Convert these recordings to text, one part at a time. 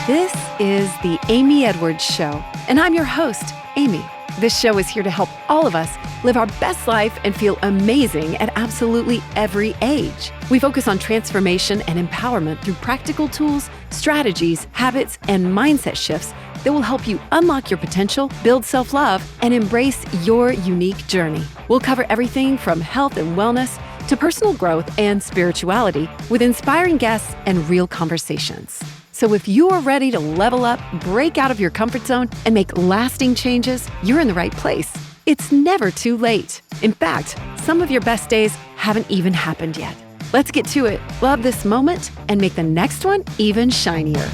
This is the Amy Edwards Show, and I'm your host, Amy. This show is here to help all of us live our best life and feel amazing at absolutely every age. We focus on transformation and empowerment through practical tools, strategies, habits, and mindset shifts that will help you unlock your potential, build self-love, and embrace your unique journey. We'll cover everything from health and wellness to personal growth and spirituality with inspiring guests and real conversations. So if you're ready to level up, break out of your comfort zone, and make lasting changes, you're in the right place. It's never too late. In fact, some of your best days haven't even happened yet. Let's get to it. Love this moment and make the next one even shinier.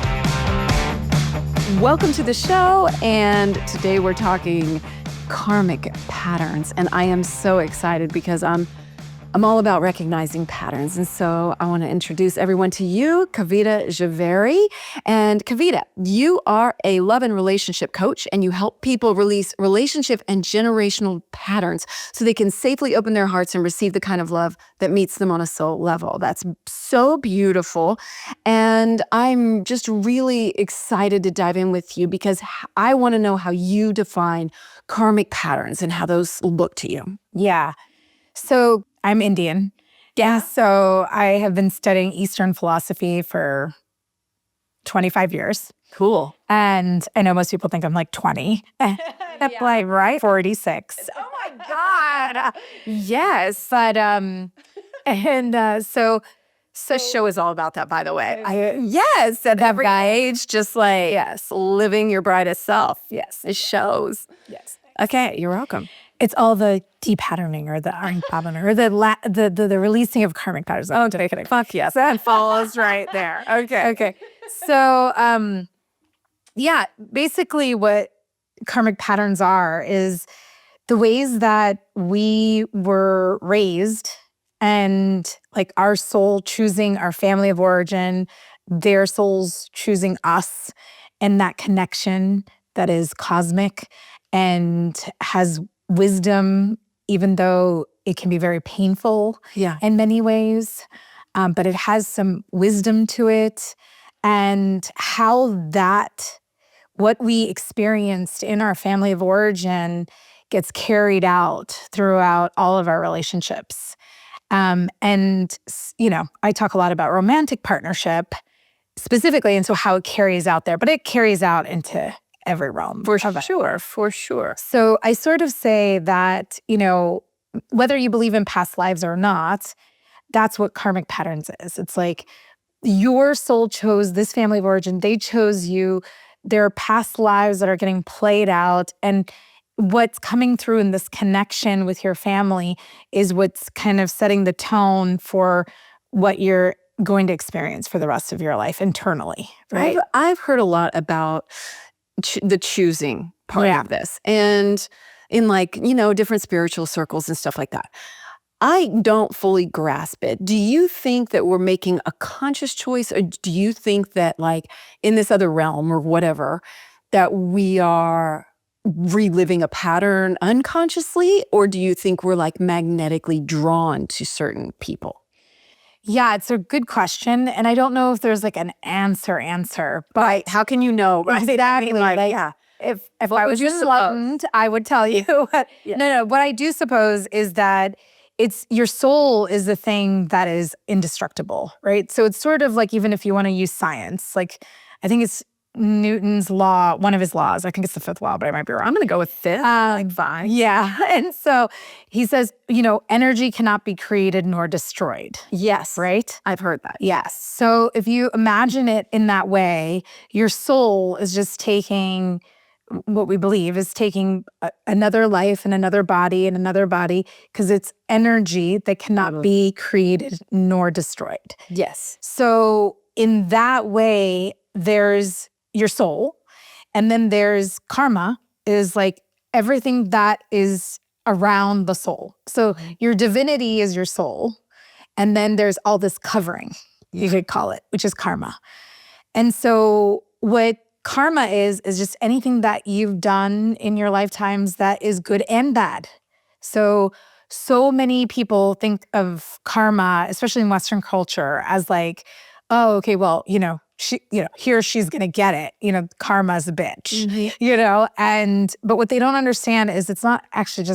Welcome to the show, and today we're talking karmic patterns, and I am so excited because I'm all about recognizing patterns. And so I want to introduce everyone to you, Kavita Jhaveri. And Kavita, you are a love and relationship coach, and you help people release relationship and generational patterns so they can safely open their hearts and receive the kind of love that meets them on a soul level. That's so beautiful. And I'm just really excited to dive in with you because I want to know how you define karmic patterns and how those look to you. Yeah. So I'm Indian. Yeah. So I have been studying Eastern philosophy for 25 years. Cool. And I know most people think I'm like 20. That's like, right? 46. Oh my God. Yes. But, so This show is all about that, by the way. yes, at that age, just like, Yes, living your brightest self. yes. It shows. Yes. Okay, you're welcome. It's all the de-patterning or the unpatterning or the releasing of karmic patterns. Oh, kidding. Fuck yes, that follows right there. Okay. So, yeah, basically what karmic patterns are is the ways that we were raised and like our soul choosing our family of origin, their souls choosing us, and that connection that is cosmic and has wisdom, even though it can be very painful in many ways, but it has some wisdom to it. And how what we experienced in our family of origin gets carried out throughout all of our relationships. And, you know, I talk a lot about romantic partnership specifically, and so how it carries out there, but it carries out into every realm. For sure. So I sort of say that, you know, whether you believe in past lives or not, that's what karmic patterns is. It's like your soul chose this family of origin. They chose you. There are past lives that are getting played out. And what's coming through in this connection with your family is what's kind of setting the tone for what you're going to experience for the rest of your life internally, right? I've heard a lot about the choosing part of this, and in like, you know, different spiritual circles and stuff like that. I don't fully grasp it. Do you think that we're making a conscious choice, or do you think that like in this other realm or whatever, that we are reliving a pattern unconsciously, or do you think we're like magnetically drawn to certain people? Yeah, it's a good question. And I don't know if there's like an answer, but How can you know? Right? exactly. Like, If I was just enlightened, I would tell you. No. What I do suppose is that it's your soul is the thing that is indestructible, right? So it's sort of like, even if you want to use science, like I think it's Newton's law, one of his laws. I think it's the fifth law, but I might be wrong. I'm going to go with fifth. Like fine. Yeah. And so he says, you know, energy cannot be created nor destroyed. Yes. Right? I've heard that. Yes. So if you imagine it in that way, your soul is just taking what we believe is taking another life and another body and another body, because it's energy that cannot be created nor destroyed. Yes. So in that way, there's your soul, and then there's karma, is like everything that is around the soul. So your divinity is your soul, and then there's all this covering, you could call it, which is karma. And so what karma is just anything that you've done in your lifetimes that is good and bad. So many people think of karma, especially in Western culture, as like, oh, okay, well, you know, he or she's going to get it. Karma's a bitch, but what they don't understand is it's not actually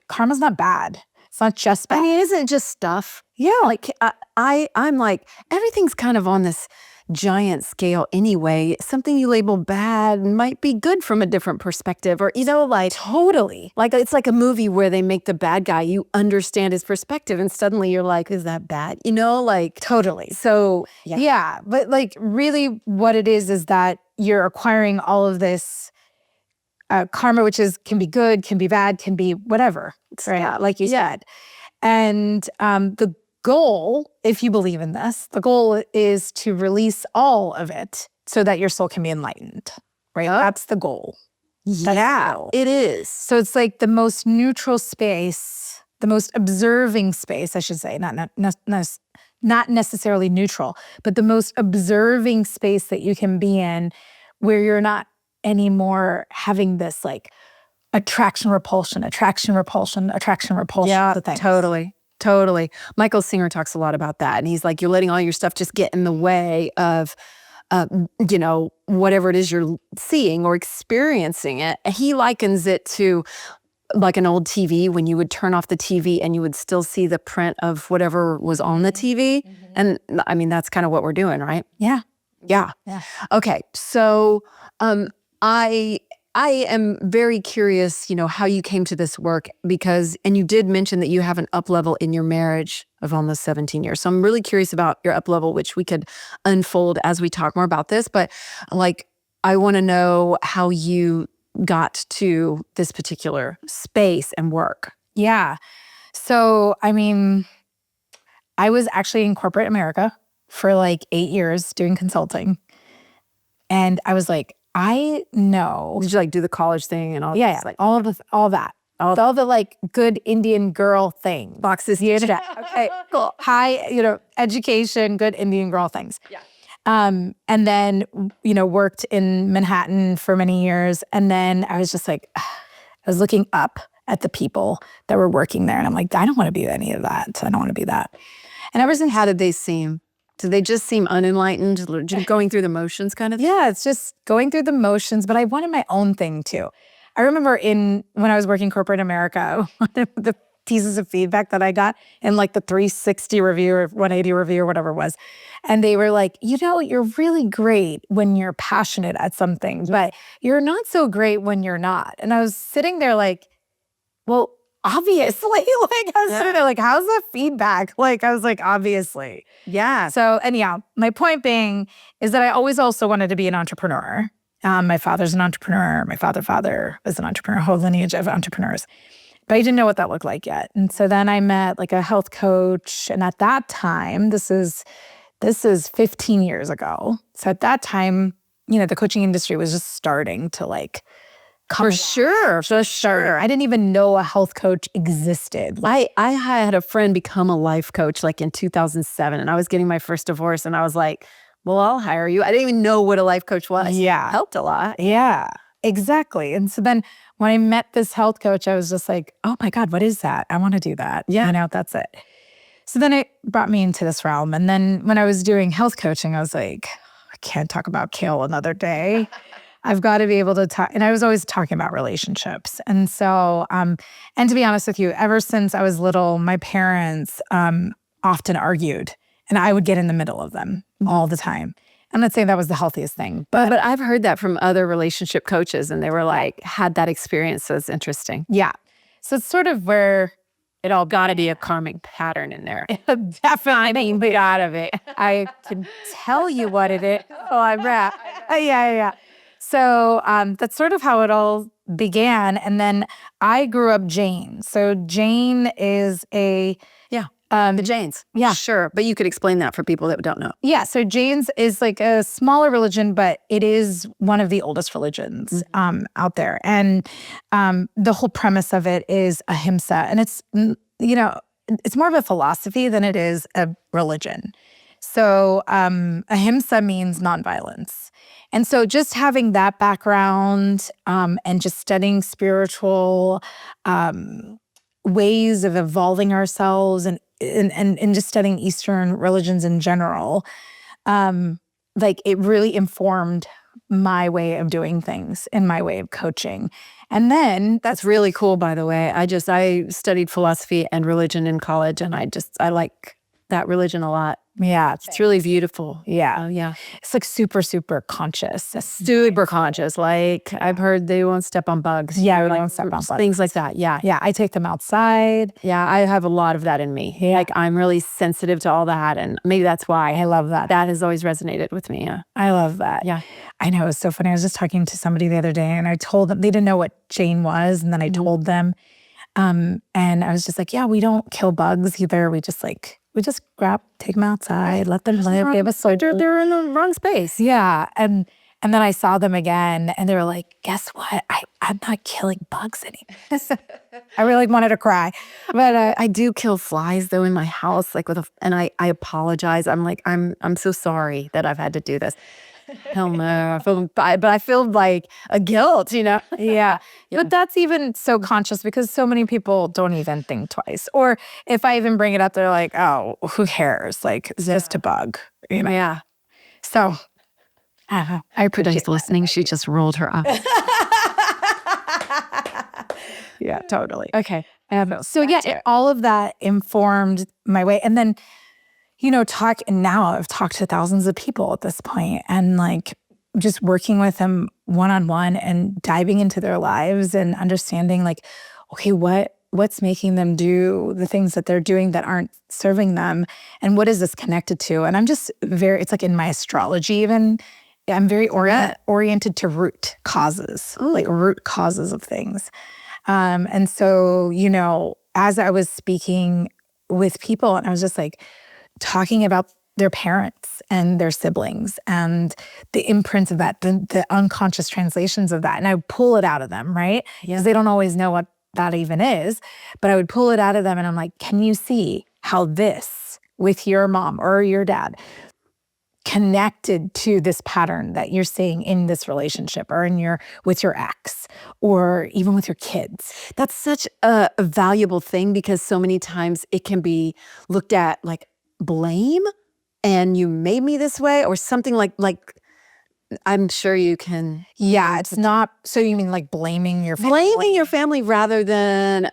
karma's not bad. It's not just bad. I mean, isn't it just stuff? Yeah. Like I'm like, everything's kind of on this giant scale anyway. Something you label bad might be good from a different perspective, or like totally. Like it's like a movie where they make the bad guy, you understand his perspective, and suddenly you're like, is that bad? Like totally. So yeah, but like really, what it is that you're acquiring all of this karma, which can be good, can be bad, can be whatever, right? Yeah. Like you said, and the goal, if you believe in this, the goal is to release all of it so that your soul can be enlightened, right? That's the goal. It is. So it's like the most neutral space, the most observing space, I should say, not necessarily neutral, but the most observing space that you can be in, where you're not anymore having this like attraction, repulsion. Yeah, totally. Michael Singer talks a lot about that. And he's like, you're letting all your stuff just get in the way of, whatever it is you're seeing or experiencing it. He likens it to like an old TV, when you would turn off the TV and you would still see the print of whatever was on the TV. Mm-hmm. And I mean, that's kind of what we're doing, right? Yeah. Okay. So I am very curious, how you came to this work, and you did mention that you have an up level in your marriage of almost 17 years. So I'm really curious about your up level, which we could unfold as we talk more about this. But like, I want to know how you got to this particular space and work. Yeah. So, I mean, I was actually in corporate America for like 8 years doing consulting. And I was like, I know. Did you like do the college thing and all? Yeah, like all that. All the like good Indian girl things. Boxes. Okay, cool. High, education, good Indian girl things. Yeah. And then, worked in Manhattan for many years. And then I was just like, I was looking up at the people that were working there. And I'm like, I don't want to be any of that. I don't want to be that. And ever since, how did they seem? Do they just seem unenlightened, just going through the motions kind of thing? Yeah, it's just going through the motions, but I wanted my own thing too. I remember when I was working corporate America, one of the pieces of feedback that I got in like the 360 review or 180 review or whatever it was. And they were like, you're really great when you're passionate at something, but you're not so great when you're not. And I was sitting there like, well, obviously, like I was sitting there like, how's that feedback? Like, I was like, obviously. Yeah. So anyhow, my point being is that I always also wanted to be an entrepreneur. My father's an entrepreneur. My father was an entrepreneur, whole lineage of entrepreneurs. But I didn't know what that looked like yet. And so then I met like a health coach. And at that time, this is 15 years ago. So at that time, the coaching industry was just starting to like, for sure. I didn't even know a health coach existed. I had a friend become a life coach like in 2007, and I was getting my first divorce, and I was like, well, I'll hire you. I didn't even know what a life coach was. Yeah. Helped a lot. Yeah, exactly. And so then when I met this health coach, I was just like, oh my God, what is that? I want to do that. Yeah. That's it. So then it brought me into this realm. And then when I was doing health coaching, I was like, I can't talk about kale another day. I've got to be able to talk. And I was always talking about relationships. And so, and to be honest with you, ever since I was little, my parents often argued, and I would get in the middle of them all the time. I'm not saying that was the healthiest thing, but I've heard that from other relationship coaches, and they were like, had that experience. So it's interesting. Yeah. So it's sort of where it all got to be a karmic pattern in there. Definitely got of it. I can tell you what it is. Oh, I'm right. Yeah. So that's sort of how it all began. And then I grew up Jain. So Jain is the Jains. Yeah. Sure. But you could explain that for people that don't know. Yeah. So Jains is like a smaller religion, but it is one of the oldest religions out there. And the whole premise of it is ahimsa. And it's, it's more of a philosophy than it is a religion. So ahimsa means nonviolence. And so just having that background and just studying spiritual ways of evolving ourselves and just studying Eastern religions in general, like it really informed my way of doing things and my way of coaching. And then That's really cool, by the way. I studied philosophy and religion in college, and I like that religion a lot. yeah, It's really beautiful. yeah. Yeah. It's like super, super conscious. Super conscious. Like I've heard they won't step on bugs. Yeah, we like, won't step on bugs. Things like that. Yeah. Yeah, I take them outside. Yeah, I have a lot of that in me. Yeah. Like I'm really sensitive to all that, and maybe that's why I love that. that has always resonated with me. Yeah. I love that. Yeah. I know, it was so funny. I was just talking to somebody the other day, and I told them, they didn't know what Jane was, and then I told them, and I was just like, yeah, we don't kill bugs either. We just take them outside, let them live. They have a soul. They're in the wrong space. Yeah. And then I saw them again, and they were like, guess what? I'm not killing bugs anymore. I really wanted to cry. But I do kill flies though in my house, like and I apologize. I'm like, I'm so sorry that I've had to do this. Hell no. But I feel like a guilt, yeah. Yeah. But that's even so conscious because so many people don't even think twice. Or if I even bring it up, they're like, oh, who cares? Like, it's just a bug. Yeah. So I appreciate listening. She just rolled her eyes. Yeah, totally. Okay. So yeah, all of that informed my way. And then, now I've talked to thousands of people at this point, and like just working with them one-on-one and diving into their lives and understanding like, okay, what's making them do the things that they're doing that aren't serving them, and what is this connected to? And I'm just it's like in my astrology even, I'm very oriented to root causes, like root causes of things. And so, as I was speaking with people, and I was just like talking about their parents and their siblings and the imprints of that, the unconscious translations of that. And I would pull it out of them, right? Because they don't always know what that even is. But I would pull it out of them, and I'm like, can you see how this with your mom or your dad connected to this pattern that you're seeing in this relationship or with your ex or even with your kids? That's such a valuable thing, because so many times it can be looked at like blame, and you made me this way, or something like I'm sure you can. Yeah, it's not. So you mean like blaming your family? Blaming your family rather than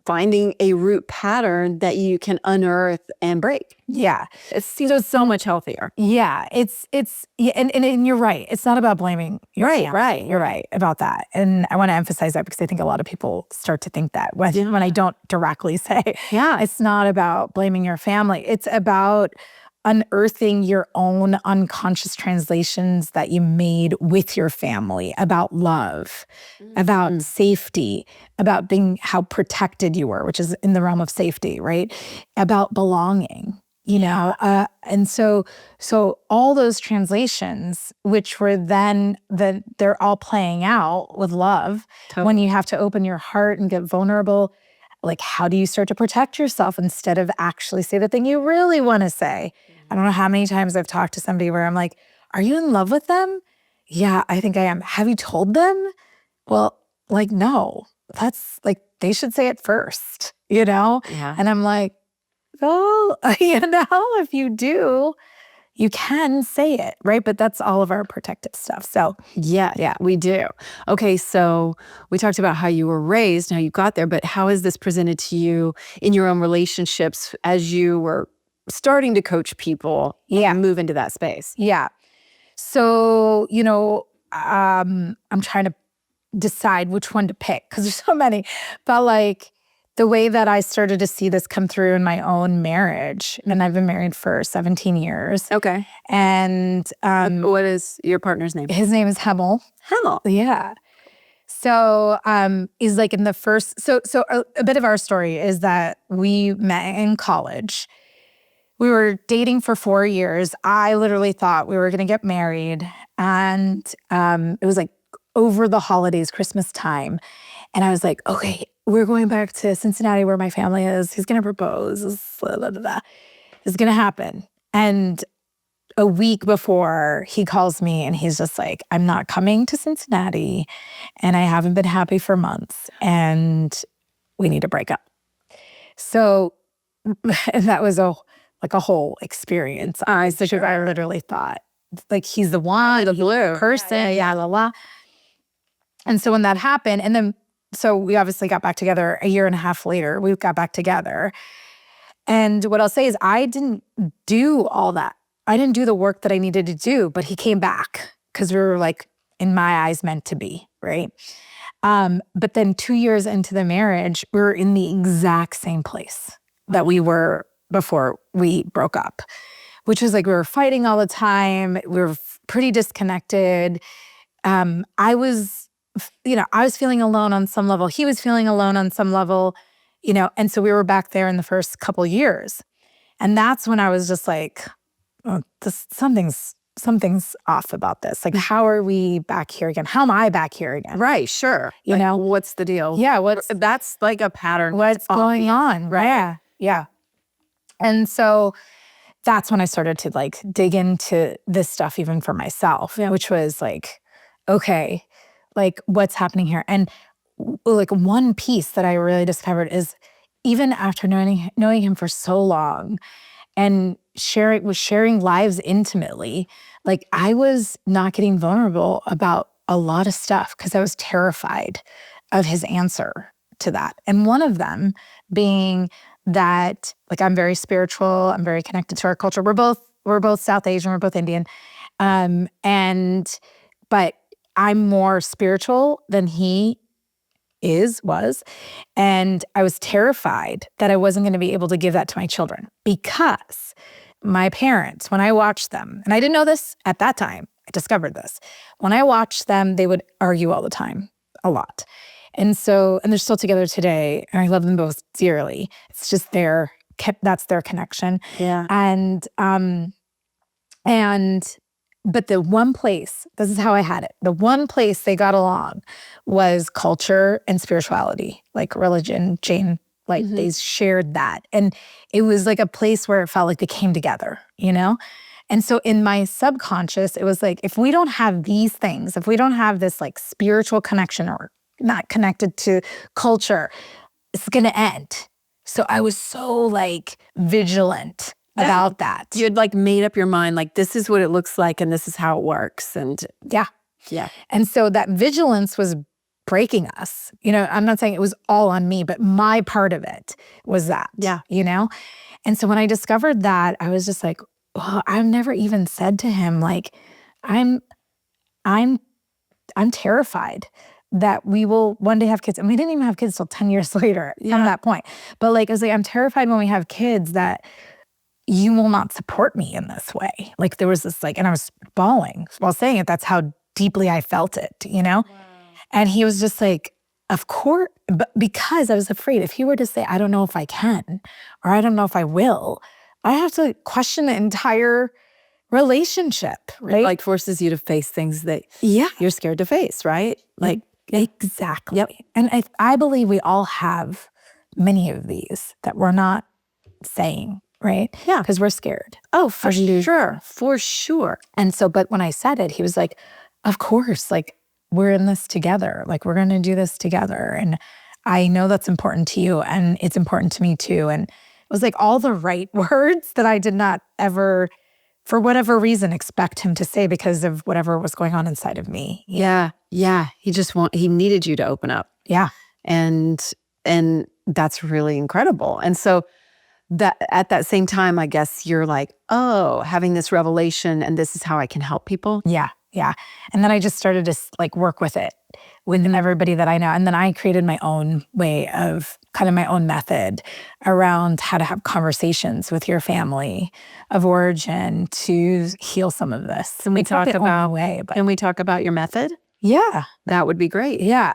finding a root pattern that you can unearth and break. Yeah. It seems so much healthier. Yeah, and you're right. It's not about blaming your family. Right. You're right about that. And I want to emphasize that because I think a lot of people start to think that when I don't directly say, it's not about blaming your family. It's about unearthing your own unconscious translations that you made with your family about love, about safety, about being how protected you were, which is in the realm of safety, right? About belonging, and so all those translations, which were then they're all playing out with love. Totally. When you have to open your heart and get vulnerable, like how do you start to protect yourself instead of actually say the thing you really want to say? I don't know how many times I've talked to somebody where I'm like, are you in love with them? Yeah, I think I am. Have you told them? Well, like, no, that's like, they should say it first, Yeah. And I'm like, well, if you do, you can say it, right? But that's all of our protective stuff. So yeah, we do. Okay, so we talked about how you were raised, how you got there, but how is this presented to you in your own relationships as you were starting to coach people and move into that space? Yeah. So, I'm trying to decide which one to pick because there's so many. But like the way that I started to see this come through in my own marriage, and I've been married for 17 years. Okay. And what is your partner's name? His name is Hemel. Hemel. Yeah. So is like in the first, so a bit of our story is that we met in college. We were dating for 4 years. I literally thought we were going to get married. And it was like over the holidays, Christmas time. And I was like, okay, we're going back to Cincinnati where my family is. He's going to propose. It's going to happen. And a week before, he calls me and he's just like, I'm not coming to Cincinnati. And I haven't been happy for months. And we need to break up. So and that was a whole experience. I literally thought like he's the one, the blue person, yeah, la la. And so when that happened, and then so we obviously got back together a year and a half later. We got back together. And what I'll say is I didn't do all that. I didn't do the work that I needed to do, but he came back because we were like, in my eyes, meant to be, right? But then 2 years into the marriage, we were in the exact same place that we were before we broke up, which was like we were fighting all the time. We were pretty disconnected. I was feeling alone on some level. He was feeling alone on some level, and so we were back there in the first couple years. And that's when I was just like, oh, something's off about this. Like, how are we back here again? How am I back here again? Right, sure. You know? What's the deal? Yeah, that's like a pattern. What's going on? Right. Yeah. And so that's when I started to like dig into this stuff even for myself, which was like, okay, like what's happening here? And like one piece that I really discovered is even after knowing him for so long and sharing lives intimately, like I was not getting vulnerable about a lot of stuff because I was terrified of his answer to that. And one of them being that like I'm very spiritual, I'm very connected to our culture. We're both South Asian, we're both Indian. But I'm more spiritual than he was. And I was terrified that I wasn't going to be able to give that to my children because my parents, when I watched them, and I didn't know this at that time, I discovered this. When I watched them, they would argue all the time, a lot. And they're still together today, and I love them both dearly. It's just that's their connection. Yeah. But the one place, this is how I had it, the one place they got along was culture and spirituality, like religion, Jain, like they shared that. And it was like a place where it felt like they came together, And so in my subconscious, it was like, if we don't have these things, if we don't have this like spiritual connection or not connected to culture, it's going to end. So I was so like vigilant about that. You had like made up your mind, like this is what it looks like and this is how it works. And yeah. And so that vigilance was breaking us. I'm not saying it was all on me, but my part of it was that. Yeah. And so when I discovered that, I was just like, well, I've never even said to him, like, I'm terrified that we will one day have kids. And we didn't even have kids till 10 years later from that point. But like, I was like, I'm terrified when we have kids that you will not support me in this way. Like there was this like, and I was bawling while saying it. That's how deeply I felt it, Wow. And he was just like, of course, but because I was afraid if he were to say, I don't know if I can, or I don't know if I will, I have to question the entire relationship, right? Like forces you to face things that you're scared to face, right? Like exactly. Yep. And I believe we all have many of these that we're not saying, right? Yeah. Because we're scared. Oh, for sure. And so, but when I said it, he was like, of course, like we're in this together. Like we're going to do this together. And I know that's important to you and it's important to me too. And it was like all the right words that I did not ever, for whatever reason, expect him to say because of whatever was going on inside of me. Yeah. He needed you to open up. Yeah. And that's really incredible. And so that at that same time, I guess you're like, oh, having this revelation and this is how I can help people. Yeah. And then I just started to like work with it with everybody that I know. And then I created my own way of kind of my own method around how to have conversations with your family of origin to heal some of this. Can we talk about Can we talk about your method? Yeah. That would be great. Yeah.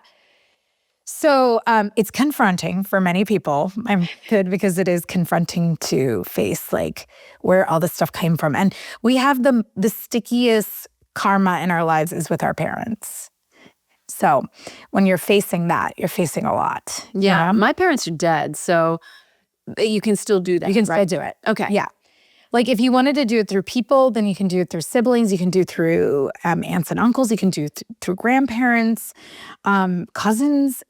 So it's confronting for many people. I'm good because it is confronting to face like where all this stuff came from. And we have the stickiest karma in our lives is with our parents. So when you're facing that, you're facing a lot. Yeah. My parents are dead, so you can still do that. You can still do it. Okay. Yeah. Like if you wanted to do it through people, then you can do it through siblings. You can do it through aunts and uncles. You can do it through grandparents, cousins,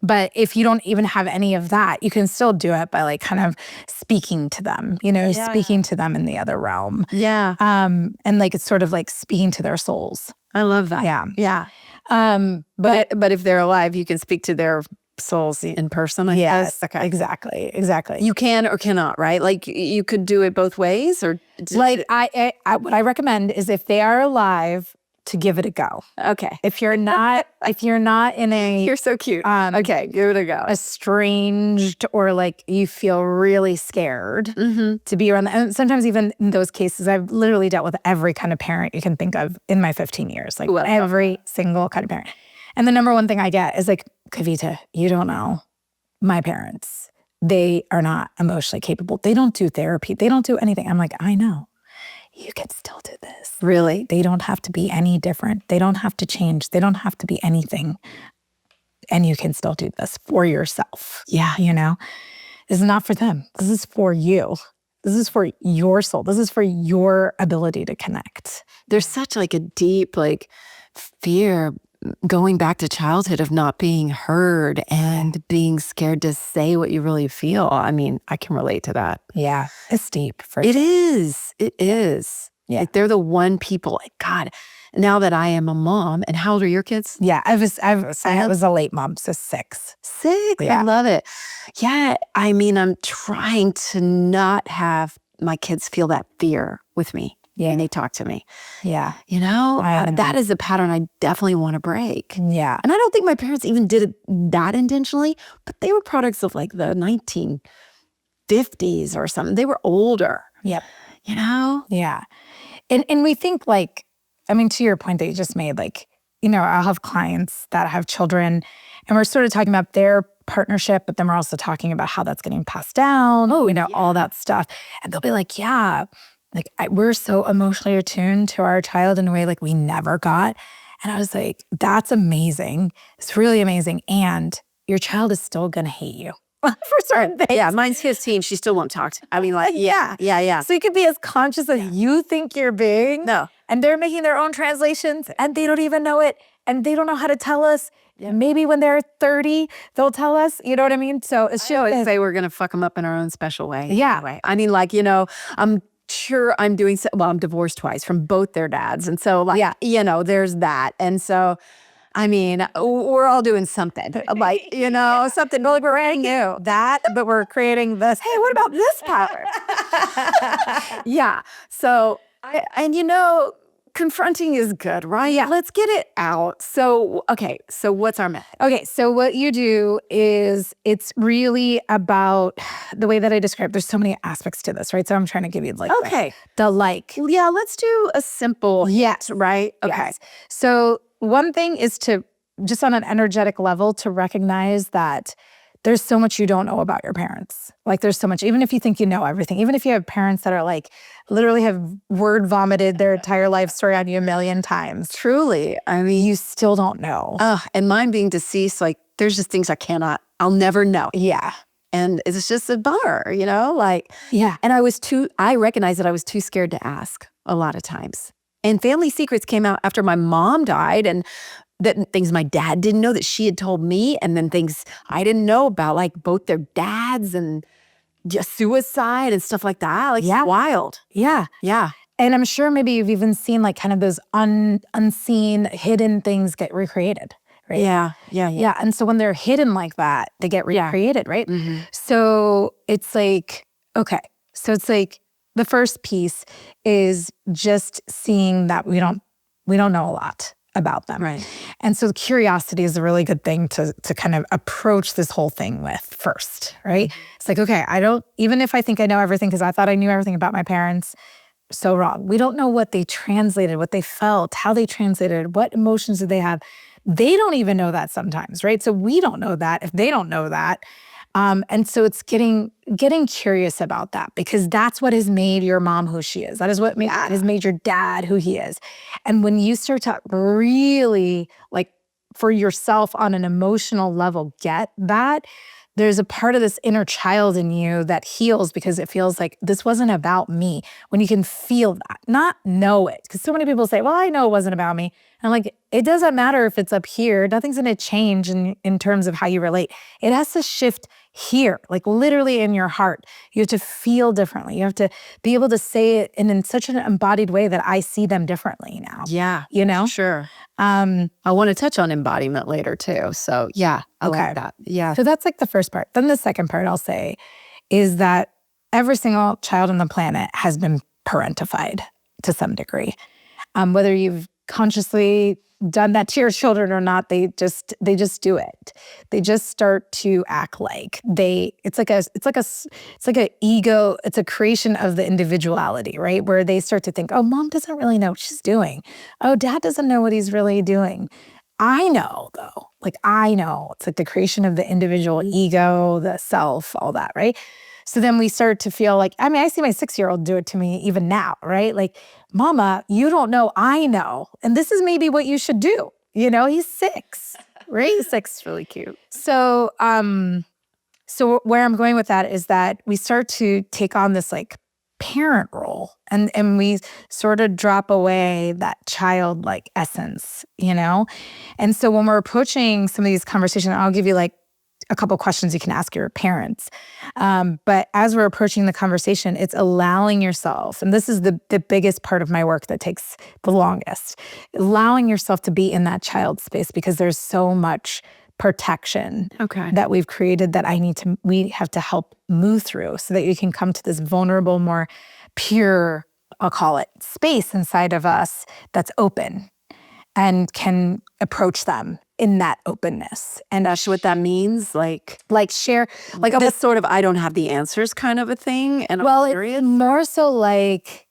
But if you don't even have any of that, you can still do it by like kind of speaking to them, speaking to them in the other realm. Yeah. And like, it's sort of like speaking to their souls. I love that. Yeah. Yeah. But if they're alive, you can speak to their souls in person, I guess. Okay. Exactly. You can or cannot, right? Like you could do it both ways, or like what I recommend is if they are alive, to give it a go. Okay. If you're not in a You're so cute. Okay, give it a go. Estranged, or like you feel really scared to be around them. And sometimes even in those cases, I've literally dealt with every kind of parent you can think of in my 15 years, like every single kind of parent. And the number one thing I get is like, Kavita, you don't know my parents. They are not emotionally capable. They don't do therapy. They don't do anything. I'm like, I know. You can still do this. Really? They don't have to be any different. They don't have to change. They don't have to be anything. And you can still do this for yourself. Yeah. This is not for them. This is for you. This is for your soul. This is for your ability to connect. There's such like a deep like fear going back to childhood of not being heard and being scared to say what you really feel. I mean, I can relate to that. Yeah. It's deep. It is. Yeah. Like they're the one people, like, God, now that I am a mom, and how old are your kids? Yeah. I was a late mom, so 6. 6? Yeah. I love it. Yeah. I mean, I'm trying to not have my kids feel that fear with me. Yeah. And they talk to me. Yeah. That is a pattern I definitely want to break. Yeah. And I don't think my parents even did it that intentionally, but they were products of like the 1950s or something. They were older. Yep. Yeah. And we think like, I mean, to your point that you just made, like, I'll have clients that have children and we're sort of talking about their partnership, but then we're also talking about how that's getting passed down, all that stuff. And they'll be like, yeah, like we're so emotionally attuned to our child in a way like we never got. And I was like, that's amazing. It's really amazing. And your child is still going to hate you. For certain things. Yeah, mine's his team. She still won't talk to. I mean, like, yeah. So you could be as conscious as you think you're being. No. And they're making their own translations and they don't even know it. And they don't know how to tell us. Yeah. Maybe when they're 30, they'll tell us. You know what I mean? So it's just say we're going to fuck them up in our own special way. Yeah. Anyway. I mean, like, I'm sure I'm doing, I'm divorced twice from both their dads. And so, like, there's that. And so, I mean, we're all doing something, like, something. Like we're adding that, but we're creating this. Hey, what about this pattern? Yeah. So, confronting is good, right? Yeah. Let's get it out. So, okay. So what's our method? Okay. So what you do is it's really about the way that I described. There's so many aspects to this, right? So I'm trying to give you like, the like. Yeah. Let's do a simple hit, right? Okay. Yes. So one thing is to, just on an energetic level, to recognize that there's so much you don't know about your parents. Like there's so much, even if you think you know everything, even if you have parents that are like, literally have word vomited their entire life story on you a million times. Truly. I mean, you still don't know. And mine being deceased, like there's just things I'll never know. Yeah. And it's just a bummer, like. Yeah. And I recognized that I was too scared to ask a lot of times. And family secrets came out after my mom died, and that things my dad didn't know that she had told me, and then things I didn't know about, like both their dads and just suicide and stuff like that. Like, it's wild. Yeah. Yeah. And I'm sure maybe you've even seen like kind of those unseen, hidden things get recreated. Right? Yeah. And so when they're hidden like that, they get recreated, right? Mm-hmm. So it's like, okay. So it's like, the first piece is just seeing that we don't know a lot about them. Right. And so curiosity is a really good thing to kind of approach this whole thing with first, right? Mm-hmm. It's like, okay, even if I think I know everything because I thought I knew everything about my parents, so wrong. We don't know what they translated, what they felt, how they translated, what emotions did they have. They don't even know that sometimes, right? So we don't know that if they don't know that. And so it's getting curious about that, because that's what has made your mom who she is. That is what has made your dad who he is. And when you start to really, like, for yourself on an emotional level, get that, there's a part of this inner child in you that heals because it feels like this wasn't about me. When you can feel that, not know it. Because so many people say, well, I know it wasn't about me. And I'm like, it doesn't matter if it's up here. Nothing's going to change in terms of how you relate. It has to shift here, like literally in your heart. You have to feel differently. You have to be able to say it in such an embodied way that I see them differently now. Yeah. You know? Sure. I want to touch on embodiment later too. So yeah, I like that. Yeah. So that's like the first part. Then the second part I'll say is that every single child on the planet has been parentified to some degree. Whether you've consciously done that to your children or not, they just do it. They just start to act like it's like a ego. It's a creation of the individuality, right? Where they start to think, oh, mom doesn't really know what she's doing. Oh, dad doesn't know what he's really doing. I know though, like I know. It's like the creation of the individual ego, the self, all that, right? So then we start to feel like, I mean, I see my 6-year-old do it to me even now, right? Like, mama, you don't know, I know. And this is maybe what you should do. You know, he's 6, right? He's 6. Really cute. So, so where I'm going with that is that we start to take on this like parent role and we sort of drop away that childlike essence, you know? And so when we're approaching some of these conversations, I'll give you like a couple questions you can ask your parents. But as we're approaching the conversation, it's allowing yourself, and this is the biggest part of my work that takes the longest, allowing yourself to be in that child space because there's so much protection that we've created that we have to help move through so that you can come to this vulnerable, more pure, I'll call it, space inside of us that's open and can approach them in that openness. And what that means, like share, like this sort of I don't have the answers kind of a thing. And well, it's more so like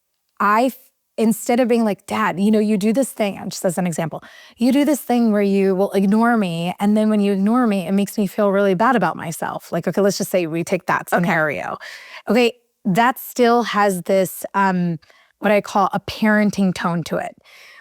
instead of being like, Dad, you know, you do this thing, just as an example, you do this thing where you will ignore me. And then when you ignore me, it makes me feel really bad about myself. Like, okay, let's just say we take that scenario. Okay, that still has this, what I call a parenting tone to it.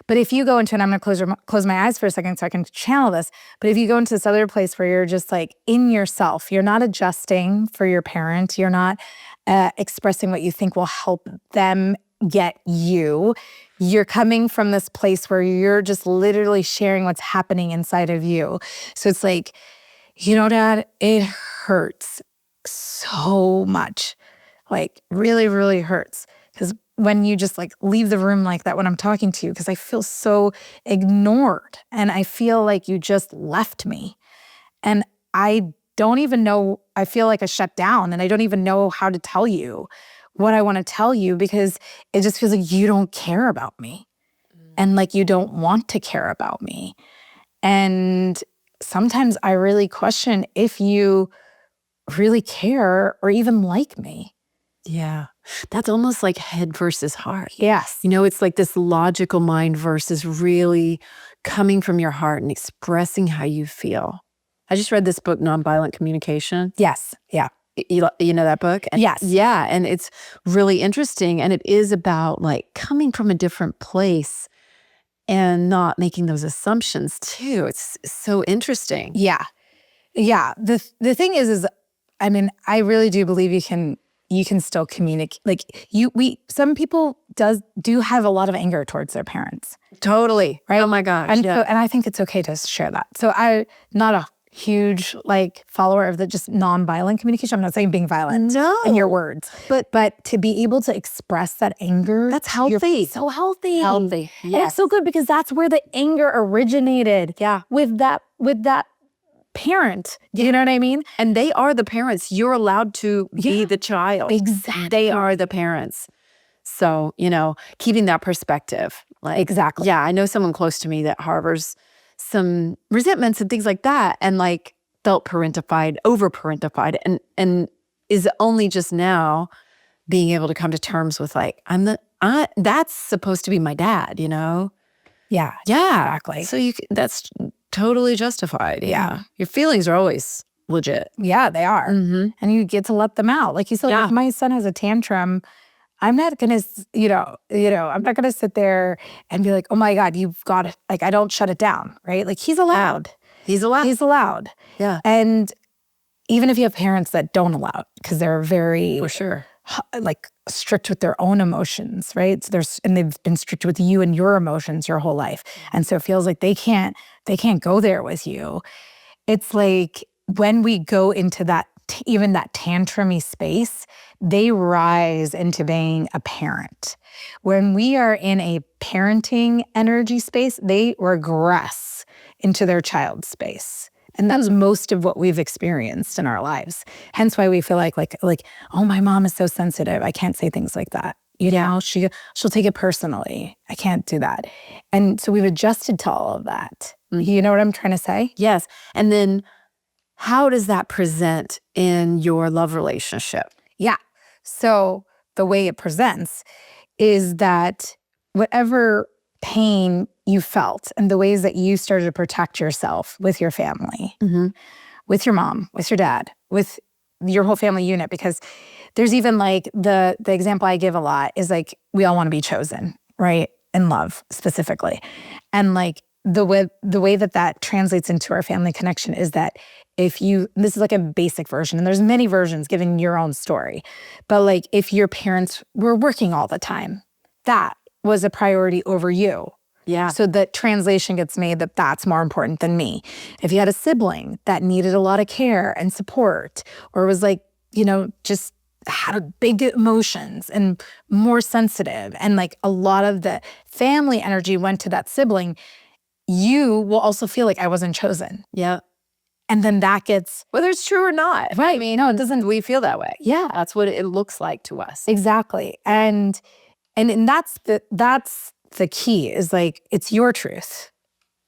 But if you go into, and I'm going to close my eyes for a second so I can channel this, but if you go into this other place where you're just like in yourself, you're not adjusting for your parent, you're not expressing what you think will help them get you, you're coming from this place where you're just literally sharing what's happening inside of you. So it's like, you know, Dad, it hurts so much, like really, really hurts. Because when you just like leave the room like that when I'm talking to you, because I feel so ignored and I feel like you just left me. And I don't even know, I feel like I shut down and I don't even know how to tell you what I want to tell you because it just feels like you don't care about me and like you don't want to care about me. And sometimes I really question if you really care or even like me. Yeah. That's almost like head versus heart. Yes. You know, it's like this logical mind versus really coming from your heart and expressing how you feel. I just read this book, Nonviolent Communication. Yes. Yeah. You know that book? And yes. Yeah. And it's really interesting. And it is about like coming from a different place and not making those assumptions too. It's so interesting. Yeah. Yeah. The thing is, I mean, I really do believe you can still communicate. Like some people do have a lot of anger towards their parents. Totally. Right. Oh my gosh. And, yeah. And I think it's okay to share that. So I'm not a huge like follower of the just nonviolent communication. I'm not saying being violent in your words, but to be able to express that anger. That's healthy. So healthy. Healthy. Yes. And it's so good because that's where the anger originated. Yeah. With that parent. You know what I mean? And they are the parents. You're allowed to be the child. Exactly. They are the parents. So, you know, keeping that perspective. Like, exactly. Yeah, I know someone close to me that harbors some resentments and things like that and like felt parentified, over-parentified and is only just now being able to come to terms with like, that's supposed to be my dad, you know? Yeah. Yeah. Exactly. So that's totally justified. Yeah. Your feelings are always legit. Yeah, they are. Mm-hmm. And you get to let them out. Like you said, if my son has a tantrum, I'm not going to, I'm not going to sit there and be like, oh my God, you've got it. Like, I don't shut it down, right? Like he's allowed. He's allowed. Yeah. And even if you have parents that don't allow it, because they're very for sure like strict with their own emotions, right? So and they've been strict with you and your emotions your whole life. And so it feels like they can't go there with you. It's like when we go into that, even that tantrumy space, they rise into being a parent. When we are in a parenting energy space, they regress into their child space. And that's most of what we've experienced in our lives. Hence why we feel like, oh, my mom is so sensitive. I can't say things like that. You know, she'll take it personally. I can't do that. And so we've adjusted to all of that. You know what I'm trying to say? Yes. And then how does that present in your love relationship? Yeah. So the way it presents is that whatever pain you felt and the ways that you started to protect yourself with your family, with your mom, with your dad, with your whole family unit, because there's even like the example I give a lot is like, we all want to be chosen, right? In love specifically. And like the way that translates into our family connection is that this is like a basic version, and there's many versions giving your own story. But like if your parents were working all the time, that was a priority over you. Yeah. So the translation gets made that that's more important than me. If you had a sibling that needed a lot of care and support, or was like, just had big emotions and more sensitive, and like a lot of the family energy went to that sibling, you will also feel like I wasn't chosen. Yeah. And then that gets, whether it's true or not. right. I mean, no, it doesn't, we feel that way. Yeah. That's what it looks like to us. Exactly. And that's the key is like, it's your truth.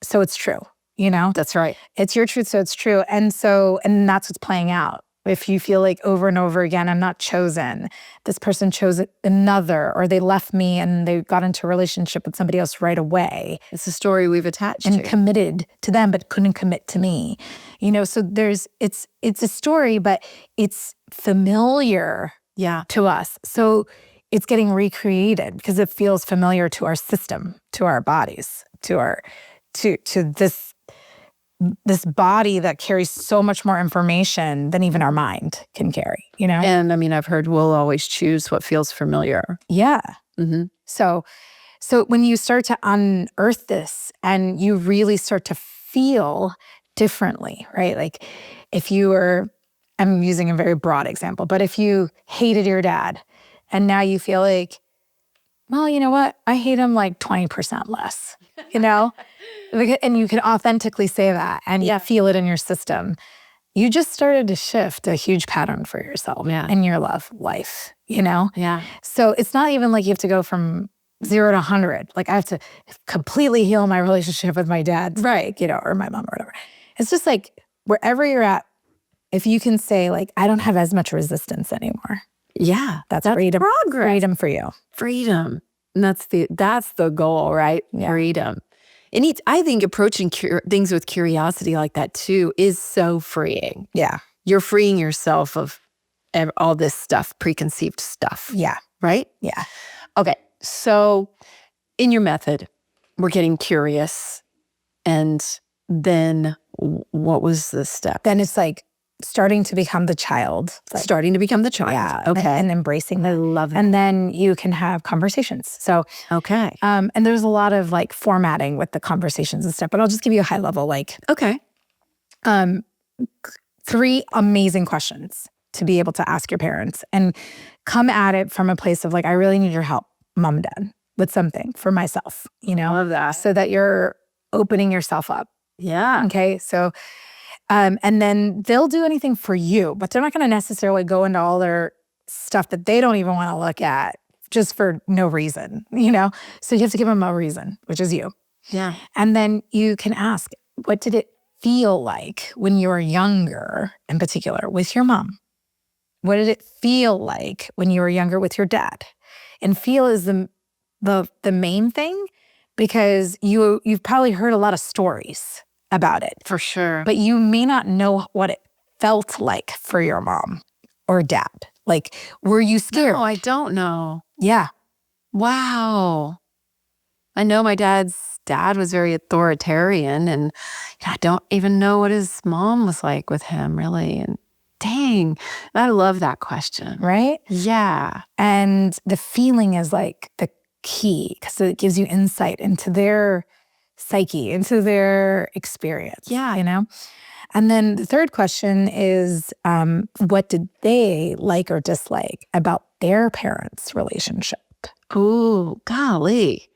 So it's true, That's right. It's your truth, so it's true. And that's what's playing out. If you feel like over and over again, I'm not chosen, this person chose another, or they left me and they got into a relationship with somebody else right away. It's a story we've attached and to. Committed to them, but couldn't commit to me. So it's a story, but it's familiar to us. So it's getting recreated because it feels familiar to our system, to our bodies, to this body that carries so much more information than even our mind can carry, And I mean, I've heard we'll always choose what feels familiar. Yeah. So when you start to unearth this and you really start to feel differently, right? Like if you were, I'm using a very broad example, but if you hated your dad and now you feel like, well, you know what? I hate him like 20% less, And you can authentically say that and you feel it in your system. You just started to shift a huge pattern for yourself in your love life, Yeah. So it's not even like you have to go from 0 to 100. Like I have to completely heal my relationship with my dad, right? Or my mom or whatever. It's just like wherever you're at, if you can say like, I don't have as much resistance anymore. Yeah. That's freedom. Progress. Freedom for you. Freedom. And that's the goal, right? Yeah. Freedom. And I think approaching things with curiosity like that too is so freeing. Yeah. You're freeing yourself of all this stuff, preconceived stuff. Yeah. Right? Yeah. Okay. So in your method, we're getting curious. And then what was the step? Then it's like starting to become the child. Starting to become the child. Yeah. Okay. And embracing that. I love it. And then you can have conversations. So, okay. And there's a lot of like formatting with the conversations and stuff, but I'll just give you a high level, like, okay. 3 amazing questions to be able to ask your parents and come at it from a place of like, I really need your help, mom and dad, with something for myself, Love that. so that you're opening yourself up. Yeah. Okay. So, and then they'll do anything for you, but they're not going to necessarily go into all their stuff that they don't even want to look at just for no reason, So you have to give them a reason, which is you. Yeah. And then you can ask, what did it feel like when you were younger, in particular, with your mom? What did it feel like when you were younger with your dad? And feel is the main thing, because you've probably heard a lot of stories about it. For sure. But you may not know what it felt like for your mom or dad. Like, were you scared? No, I don't know. Yeah. Wow. I know my dad's dad was very authoritarian, and I don't even know what his mom was like with him, really. And Dang, I love that question. right? Yeah. And the feeling is like the key because it gives you insight into their psyche, into their experience. Yeah. You know? And then the third question is, what did they like or dislike about their parents' relationship? Ooh, golly.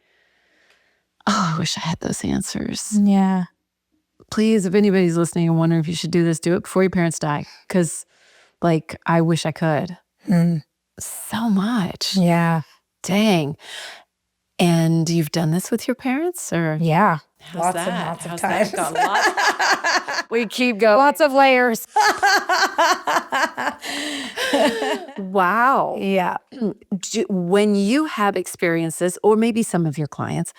Oh, I wish I had those answers. Yeah. Please, if anybody's listening and wondering if you should do this, do it before your parents die. Because, like, I wish I could. So much. Yeah. Dang. And you've done this with your parents, or Yeah. how's Lots and that? lots of How's times. that gone? We keep going. Lots of layers. Wow. Yeah. When you have experiences, or maybe some of your clients,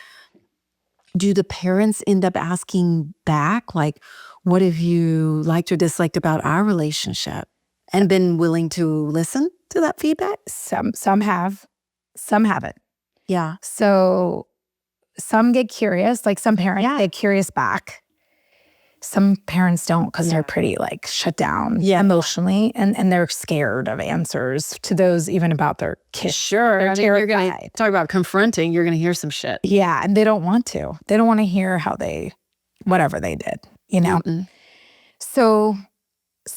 do the parents end up asking back, like, what have you liked or disliked about our relationship? And been willing to listen to that feedback? Some have, some haven't. Yeah. So some get curious, like some parents get curious back. Some parents don't because they're pretty like shut down emotionally and they're scared of answers to those even about their kids. Sure. They're I mean, you're going to terrified. talk about confronting, you're going to hear some shit. Yeah, and they don't want to. They don't want to hear how whatever they did, you know? So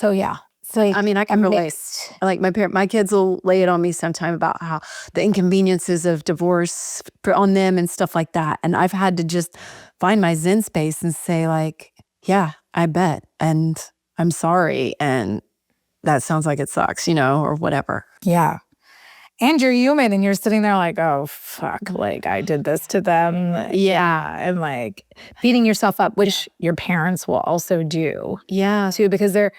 yeah. So I mean, I can relate. mixed. Like my kids will lay it on me sometime about how the inconveniences of divorce on them and stuff like that. And I've had to just find my Zen space and say like, yeah, I bet. And I'm sorry. And that sounds like it sucks, or whatever. Yeah. And you're human and you're sitting there like, oh, fuck, like I did this to them. Yeah. And like beating yourself up, which your parents will also do. Yeah. Too, because they're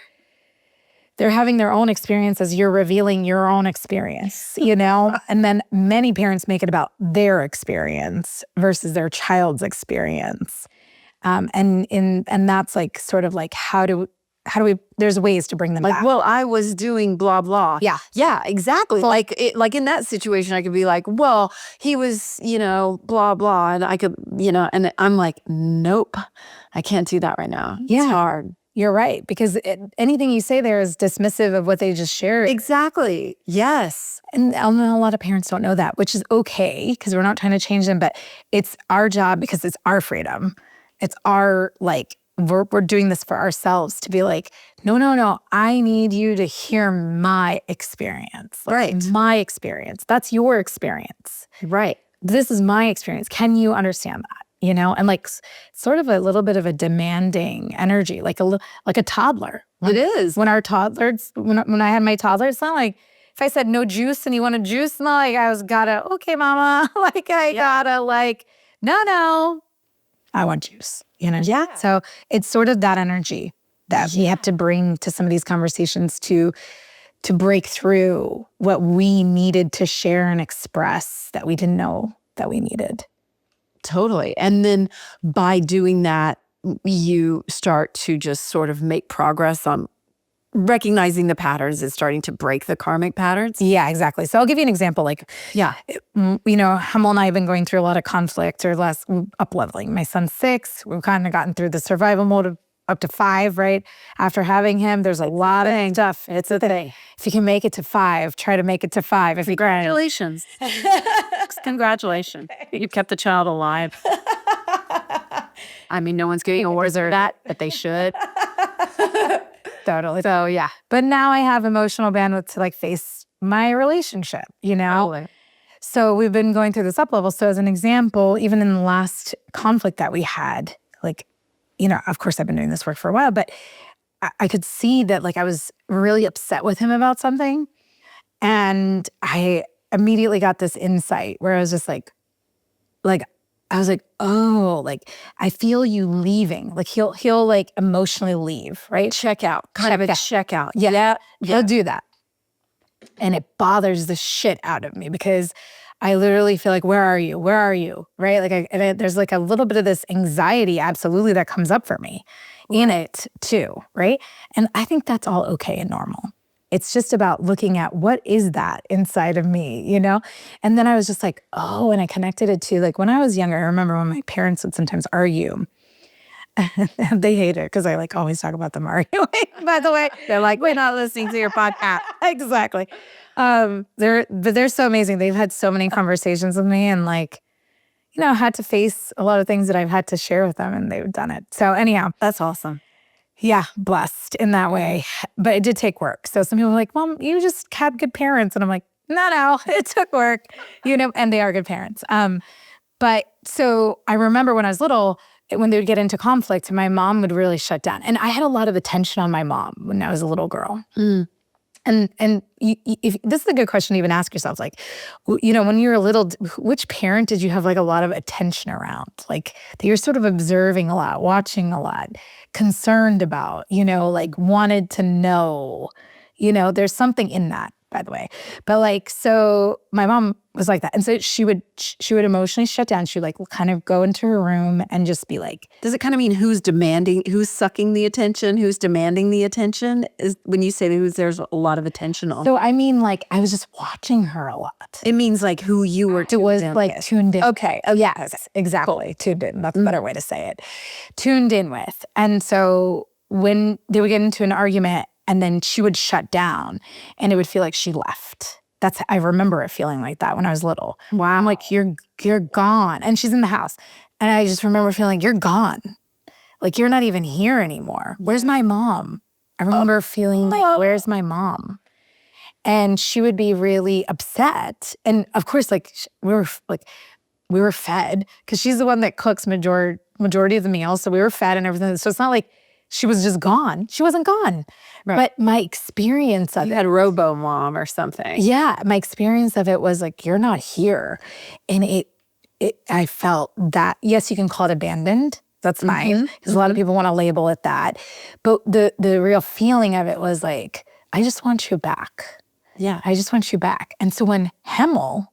having their own experience as you're revealing your own experience, And then many parents make it about their experience versus their child's experience. And that's like sort of like how do we there's ways to bring them like, back. well, I was doing blah blah. Yeah, exactly. Well, like in that situation I could be like, well, he was, blah blah, and I could, and I'm like, nope, I can't do that right now. Yeah. It's hard. You're right, because anything you say there is dismissive of what they just shared. Exactly. Yes. And a lot of parents don't know that, which is okay because we're not trying to change them, but it's our job because it's our freedom. It's our, like, we're doing this for ourselves to be like, no, I need you to hear my experience. Like, right. My experience. That's your experience. Right. This is my experience. Can you understand that? And like sort of a little bit of a demanding energy, like a toddler. It is. When our toddlers, when I had my toddler, it's not like if I said no juice and he wanted juice, it's not like I was okay, mama. Like I gotta no, I want juice. Yeah. So it's sort of that energy that we have to bring to some of these conversations to break through what we needed to share and express that we didn't know that we needed. Totally. And then by doing that, you start to just sort of make progress on recognizing the patterns and starting to break the karmic patterns. Yeah, exactly. So I'll give you an example. Like, Hamel and I have been going through a lot of conflict or less up-leveling. My son's 6. We've kind of gotten through the survival mode of up to 5, right? After having him, there's a lot of stuff. It's a thing. If you can make it to 5, try to make it to 5. Congratulations. Congratulations. You've kept the child alive. I mean, no one's getting awards for that, but they should. Totally. So, yeah. But now I have emotional bandwidth to face my relationship, Totally. So we've been going through this up level. So as an example, even in the last conflict that we had, of course I've been doing this work for a while, but I could see that I was really upset with him about something. And I immediately got this insight where I was just like, I was like, oh, I feel you leaving. He'll emotionally leave, right? Check out. Kind of a check out. Yeah. He'll do that. And it bothers the shit out of me because I literally feel like, where are you? Where are you? Right? There's a little bit of this anxiety, absolutely, that comes up for me in it too, right? And I think that's all okay and normal. It's just about looking at what is that inside of me, And then I was just and I connected it to when I was younger, I remember when my parents would sometimes argue. They hate it because I like always talk about them arguing. By the way, they're like, we're not listening to your podcast. Exactly. They're so amazing. They've had so many conversations with me and like, had to face a lot of things that I've had to share with them, and they've done it. So anyhow, That's awesome. yeah, blessed in that way. But it did take work. So some people are like, Mom, you just had good parents. And I'm like, no, it took work, and they are good parents. But so I remember when I was little, when they would get into conflict, my mom would really shut down. And I had a lot of attention on my mom when I was a little girl. And if this is a good question to even ask yourself, like, when you were little, which parent did you have like a lot of attention around? Like that you're sort of observing a lot, watching a lot, concerned about, like wanted to know, there's something in that, by the way. But like, so my mom was like that. And so she would emotionally shut down. She would like kind of go into her room and just be like. Does it kind of mean who's sucking the attention, who's demanding the attention? Is when you say there's a lot of attention on. So I mean, like I was just watching her a lot. It means like who you were tuned was in like with. tuned in. Okay. Yes, exactly. Tuned in. That's a better way to say it. Tuned in with. And so when they would get into an argument and then she would shut down and it would feel like she left. I remember it feeling like that when I was little. Wow. I'm like, you're gone. And she's in the house. And I just remember feeling, you're gone. Like, you're not even here anymore. Where's my mom? I remember feeling like, where's my mom? And she would be really upset. And of course, like, we were fed because she's the one that cooks majority of the meals. So we were fed and everything. So it's not like she was just gone. She wasn't gone. Right. But my experience of You had Robo Mom or something. Yeah, my experience of it was like, you're not here. And I felt that, yes, you can call it abandoned. That's fine. Because a lot of people want to label it that. But the real feeling of it was like, I just want you back. Yeah. I just want you back. And so when Hemel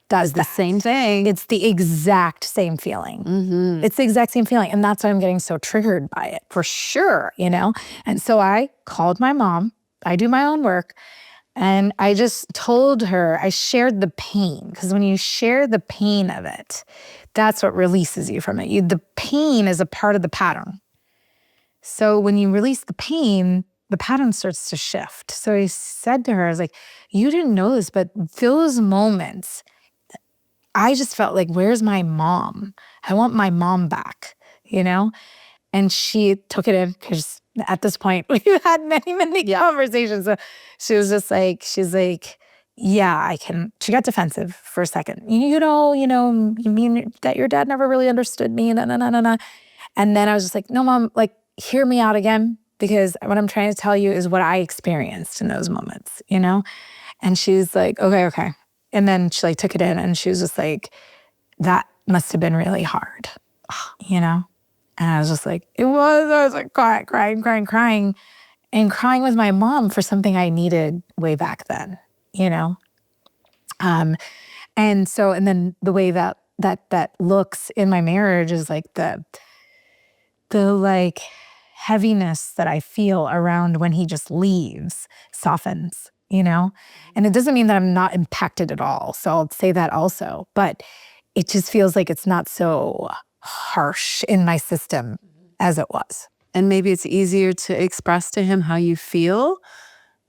does the same thing. It's the exact same feeling. It's the exact same feeling. And that's why I'm getting so triggered by it, for sure, And so I called my mom. I do my own work. And I just told her, I shared the pain. Because when you share the pain of it, that's what releases you from it. The pain is a part of the pattern. So when you release the pain, the pattern starts to shift. So I said to her, I was like, you didn't know this, but those moments, I just felt like, where's my mom? I want my mom back, And she took it in because at this point, we had many, many conversations. So she was just like, she's like, yeah, I can. She got defensive for a second. You mean that your dad never really understood me? No. And then I was just like, no, Mom, like, hear me out again, because what I'm trying to tell you is what I experienced in those moments, And she's like, okay. And then she like took it in and she was just like, that must have been really hard, And I was just like, it was. I was like crying and crying with my mom for something I needed way back then, And then the way that looks in my marriage is like the like heaviness that I feel around when he just leaves softens. And it doesn't mean that I'm not impacted at all. So I'll say that also. But it just feels like it's not so harsh in my system as it was. And maybe it's easier to express to him how you feel.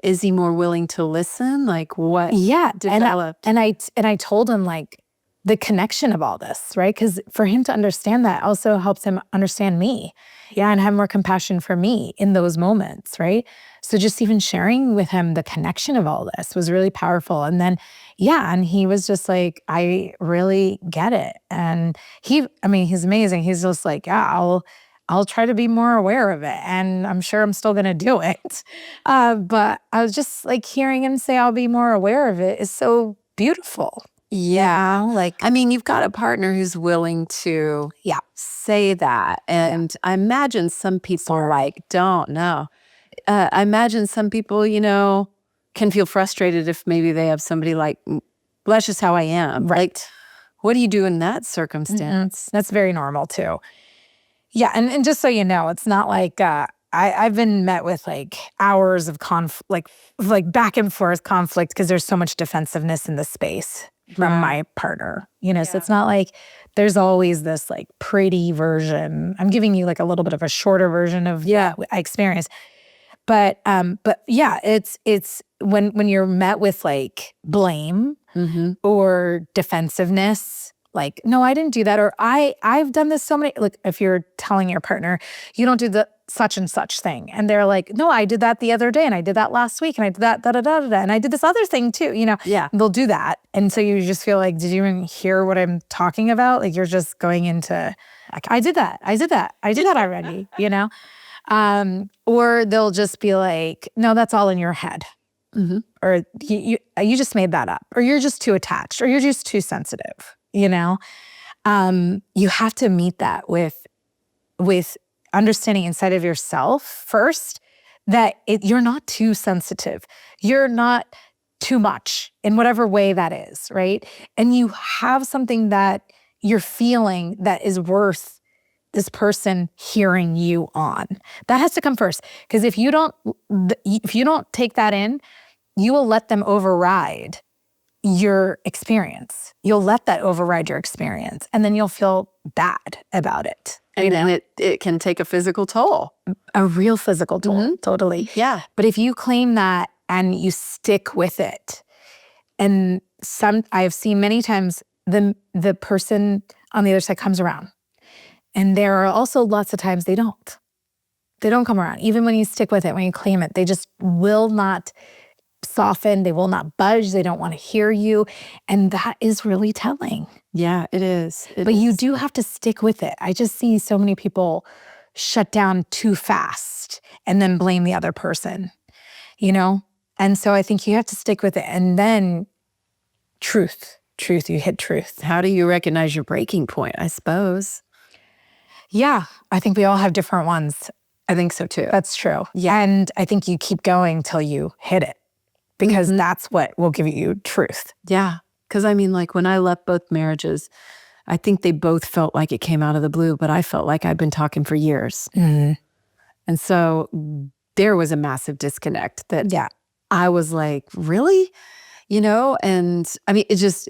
Is he more willing to listen? Like what developed? And I told him like the connection of all this, right? Because for him to understand that also helps him understand me. Yeah, and have more compassion for me in those moments, right? So just even sharing with him the connection of all this was really powerful. And then, and he was just like, I really get it. And he's amazing. He's just like, I'll try to be more aware of it. And I'm sure I'm still going to do it. But I was just like hearing him say, I'll be more aware of it is so beautiful. Yeah. You've got a partner who's willing to say that. And I imagine some people are like, don't know. I imagine some people, can feel frustrated if maybe they have somebody like, well, that's just how I am. Right. Like, what do you do in that circumstance? That's very normal too. Yeah. And just so you know, it's not like, I've been met with like hours of conflict, like back and forth conflict because there's so much defensive in the space. from my partner, so it's not like there's always this like pretty version. I'm giving you like a little bit of a shorter version of what I experienced. But yeah, it's when you're met with like blame or defensiveness, like, no, I didn't do that. Or I've done this so many, like if you're telling your partner, you don't do the such and such thing. And they're like, no, I did that the other day and I did that last week and I did that, da-da-da-da-da. And I did this other thing too, They'll do that. And so you just feel like, did you even hear what I'm talking about? Like you're just going into, like, I did that already, Or they'll just be like, no, that's all in your head. Or you just made that up. Or you're just too attached. Or you're just too sensitive, You have to meet that with understanding inside of yourself first that you're not too sensitive. You're not too much in whatever way that is, right? And you have something that you're feeling that is worth this person hearing you on. That has to come first. Because if you don't take that in, you will let them override your experience. You'll let that override your experience. And then you'll feel bad about it. And then it can take a physical toll. A real physical toll, totally. Yeah. But if you claim that and you stick with it, and I've seen many times the person on the other side comes around. And there are also lots of times they don't. They don't come around. Even when you stick with it, when you claim it, they just will not soften. They will not budge. They don't want to hear you. And that is really telling. Yeah, it is. But you do have to stick with it. I just see so many people shut down too fast and then blame the other person, And so I think you have to stick with it. And then truth, you hit truth. How do you recognize your breaking point, I suppose? Yeah, I think we all have different ones. I think so too. That's true. Yeah. And I think you keep going till you hit it because that's what will give you truth. Yeah. Because like when I left both marriages, I think they both felt like it came out of the blue, but I felt like I'd been talking for years. And so there was a massive disconnect that I was like, really? And it just,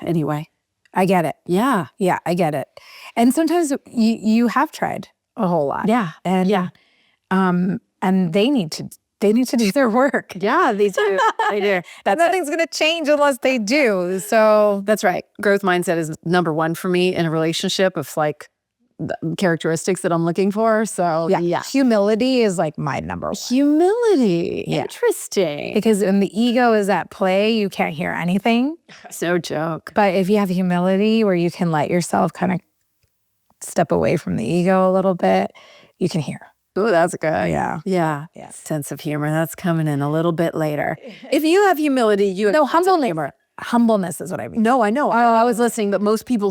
anyway. I get it. Yeah. Yeah, I get it. And sometimes you have tried a whole lot. Yeah. And and they need to do their work. Yeah, they do. They do. Nothing's going to change unless they do. So that's right. Growth mindset is number one for me in a relationship of like the characteristics that I'm looking for. So yeah. Humility is like my number one. Humility. Yeah. Interesting. Because when the ego is at play, you can't hear anything. No joke. But if you have humility where you can let yourself kind of step away from the ego a little bit, you can hear. Oh, that's good. Yeah. Yeah. Sense of humor. That's coming in a little bit later. If you have humility, you have humor. Humbleness is what I mean. No, I know. I was listening, but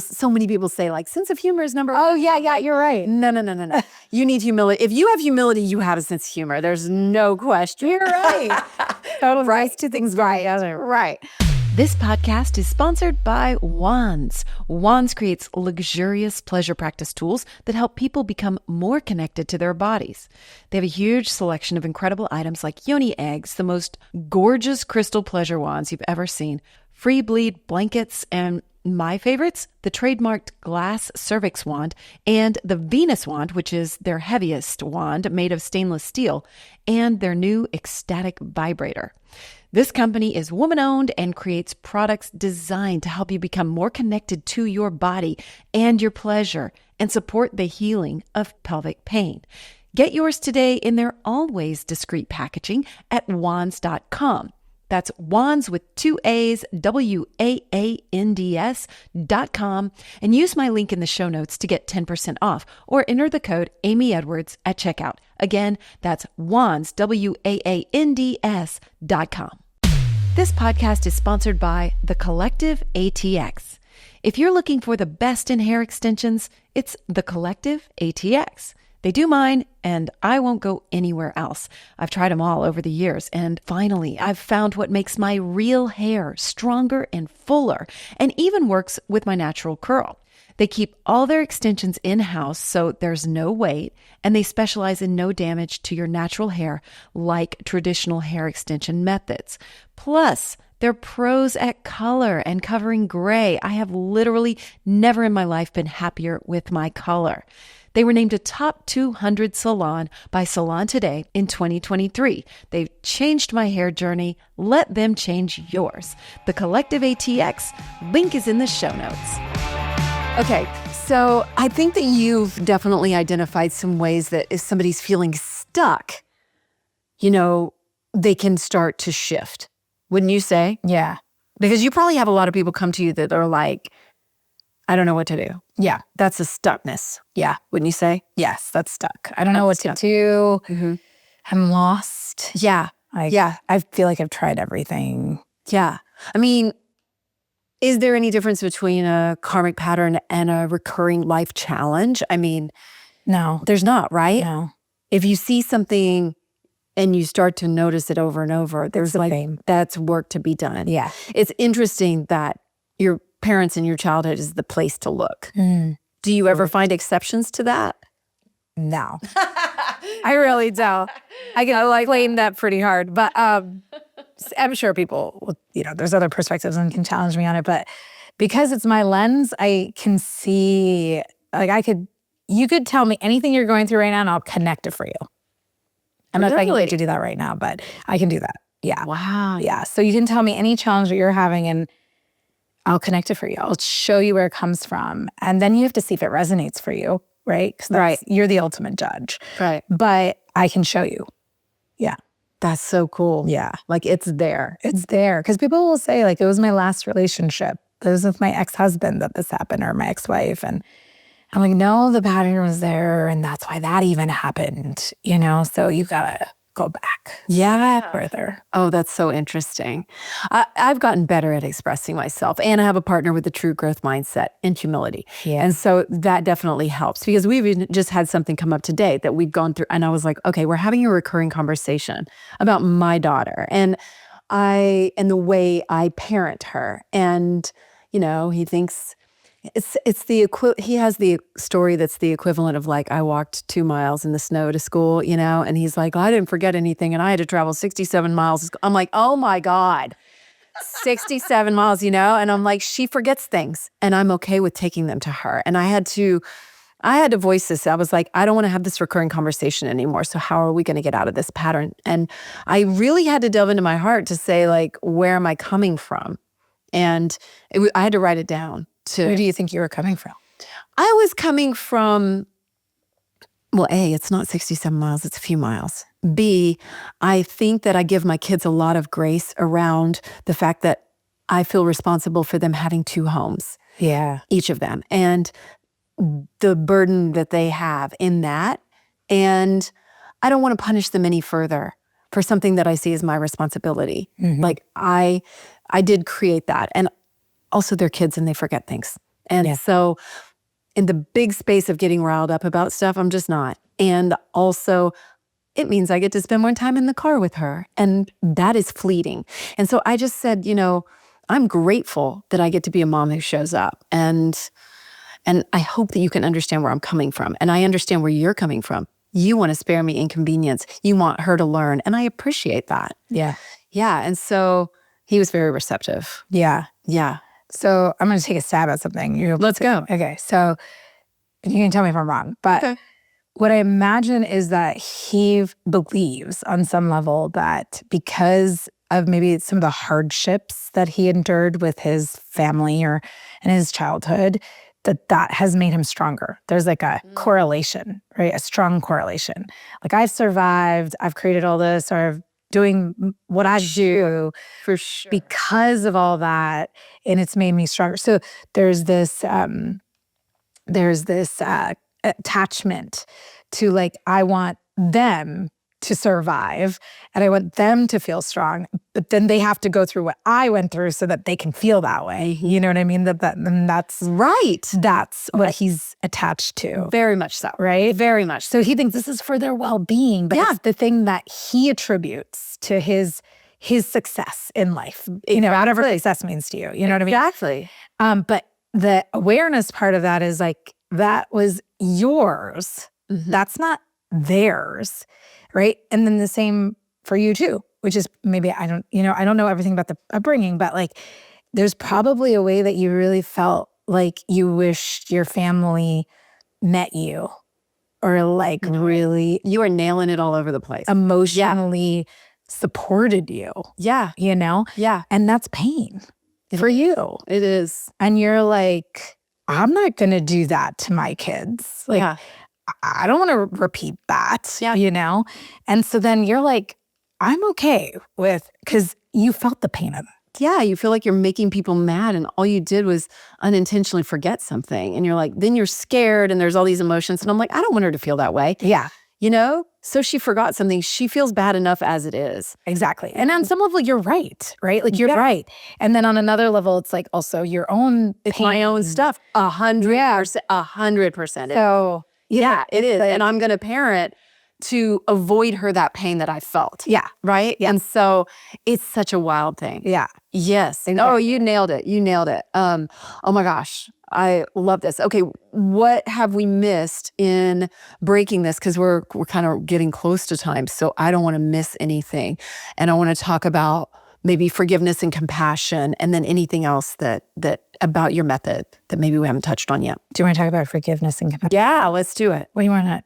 so many people say like sense of humor is number one. Oh, yeah, you're right. No. You need humility. If you have humility, you have a sense of humor. There's no question. You're right. Totally. Right. Two things right. Right. This podcast is sponsored by Wands. Wands creates luxurious pleasure practice tools that help people become more connected to their bodies. They have a huge selection of incredible items like yoni eggs, the most gorgeous crystal pleasure wands you've ever seen, free bleed blankets, and my favorites, the trademarked glass cervix wand and the Venus wand, which is their heaviest wand made of stainless steel, and their new ecstatic vibrator. This company is woman-owned and creates products designed to help you become more connected to your body and your pleasure and support the healing of pelvic pain. Get yours today in their always discreet packaging at wands.com. That's Wands with 2 A's, WAANDS.com, and use my link in the show notes to get 10% off or enter the code Amy Edwards at checkout. Again, that's Wands, WAANDS.com. This podcast is sponsored by The Collective ATX. If you're looking for the best in hair extensions, it's The Collective ATX. They do mine, and I won't go anywhere else. I've tried them all over the years, and finally, I've found what makes my real hair stronger and fuller, and even works with my natural curl. They keep all their extensions in-house, so there's no wait, and they specialize in no damage to your natural hair like traditional hair extension methods. Plus, They're pros at color and covering gray. I have literally never in my life been happier with my color. They were named a top 200 salon by Salon Today in 2023. They've changed my hair journey. Let them change yours. The Collective ATX link is in the show notes. Okay, so I think that you've definitely identified some ways that if somebody's feeling stuck, they can start to shift. Wouldn't you say? Yeah. Because you probably have a lot of people come to you that are like, I don't know what to do. Yeah. That's a stuckness. Yeah. Wouldn't you say? Yes, that's stuck. I don't know what to do. Mm-hmm. I'm lost. Yeah. I feel like I've tried everything. Yeah. I mean, is there any difference between a karmic pattern and a recurring life challenge? I mean, no. There's not, right? No. If you see something and you start to notice it over and over, there's that's work to be done. Yeah. It's interesting that your parents in your childhood is the place to look. Mm. Do you ever find exceptions to that? No. I really don't. I can blame that pretty hard. But I'm sure people, there's other perspectives and can challenge me on it. But because it's my lens, I can see, you could tell me anything you're going through right now and I'll connect it for you. I'm not trying to do that right now, but I can do that. Yeah. Wow. Yeah. So you can tell me any challenge that you're having and I'll connect it for you. I'll show you where it comes from. And then you have to see if it resonates for you, right? Right. You're the ultimate judge. Right. But I can show you. Yeah. That's so cool. Yeah. It's there. It's there. Because people will say, it was my last relationship. It was with my ex-husband that this happened, or my ex-wife. And I'm like, no, the pattern was there. And that's why that even happened, So you got to go back. Yeah. Further. Oh, that's so interesting. I've gotten better at expressing myself, and I have a partner with a true growth mindset and humility. Yeah. And so that definitely helps, because we've just had something come up today that we've gone through. And I was like, okay, we're having a recurring conversation about my daughter and the way I parent her. And, he thinks he has the story that's the equivalent of I walked 2 miles in the snow to school, and he's like, I didn't forget anything and I had to travel 67 miles. I'm like, oh my God, 67 miles, and I'm like, she forgets things and I'm okay with taking them to her. And I had to voice this. I was like, I don't want to have this recurring conversation anymore. So how are we going to get out of this pattern? And I really had to delve into my heart to say, where am I coming from? And I had to write it down. Where do you think you were coming from? I was coming from, well, A, it's not 67 miles, it's a few miles. B, I think that I give my kids a lot of grace around the fact that I feel responsible for them having 2 homes. Yeah. Each of them. And the burden that they have in that. And I don't want to punish them any further for something that I see as my responsibility. Mm-hmm. I did create that. And also they're kids and they forget things. And so in the big space of getting riled up about stuff, I'm just not. And also it means I get to spend more time in the car with her. And that is fleeting. And so I just said, I'm grateful that I get to be a mom who shows up. And I hope that you can understand where I'm coming from. And I understand where you're coming from. You want to spare me inconvenience. You want her to learn. And I appreciate that. Yeah. Yeah. And so he was very receptive. Yeah. Yeah. So I'm going to take a stab at something. Let's go. Okay. So you can tell me if I'm wrong, but what I imagine is that he believes on some level that because of maybe some of the hardships that he endured with his family or in his childhood, that has made him stronger. There's a correlation, right? A strong correlation. I've survived, I've created all this, or I've doing what I do for sure because of all that, and it's made me stronger. So there's this attachment to I want them to survive and I want them to feel strong, but then they have to go through what I went through so that they can feel that way. You know what I mean? And that's right. That's what he's attached to. Very much so. Right? Very much. So he thinks this is for their well-being, but it's the thing that he attributes to his success in life. Whatever success means to you. You know what I mean? Exactly. But the awareness part of that is that was yours. Mm-hmm. That's not theirs. Right? And then the same for you too. which is maybe, I don't know everything about the upbringing, but like, there's probably a way that you really felt like you wished your family met you, or like really You were nailing it all over the place. emotionally supported you. Yeah. Yeah. And that's pain for you. It is. And you're like, I'm not going to do that to my kids. Like, Yeah. I don't want to repeat that, Yeah. And so then you're like, I'm okay with, because you felt the pain of it. Yeah, you feel like you're making people mad and all you did was unintentionally forget something. And you're like, then you're scared and there's all these emotions. And I'm like, I don't want her to feel that way. Yeah. So she forgot something. She feels bad enough as it is. Exactly. And on some level, you're right? Like, you're right. And then on another level, it's like also your own It's pain. my own stuff. 100%. 100%. So, yeah, it is. And I'm going to parent to avoid her that pain that I felt. Yeah. Right? Yeah. And so it's such a wild thing. Yeah. Yes. Exactly. Oh, you nailed it. Oh my gosh. I love this. Okay, what have we missed in breaking this? Because we're kind of getting close to time, so I don't want to miss anything. And I want to talk about maybe forgiveness and compassion, and then anything else that about your method that maybe we haven't touched on yet. Do you want to talk about forgiveness and compassion? Yeah, let's do it. What do you want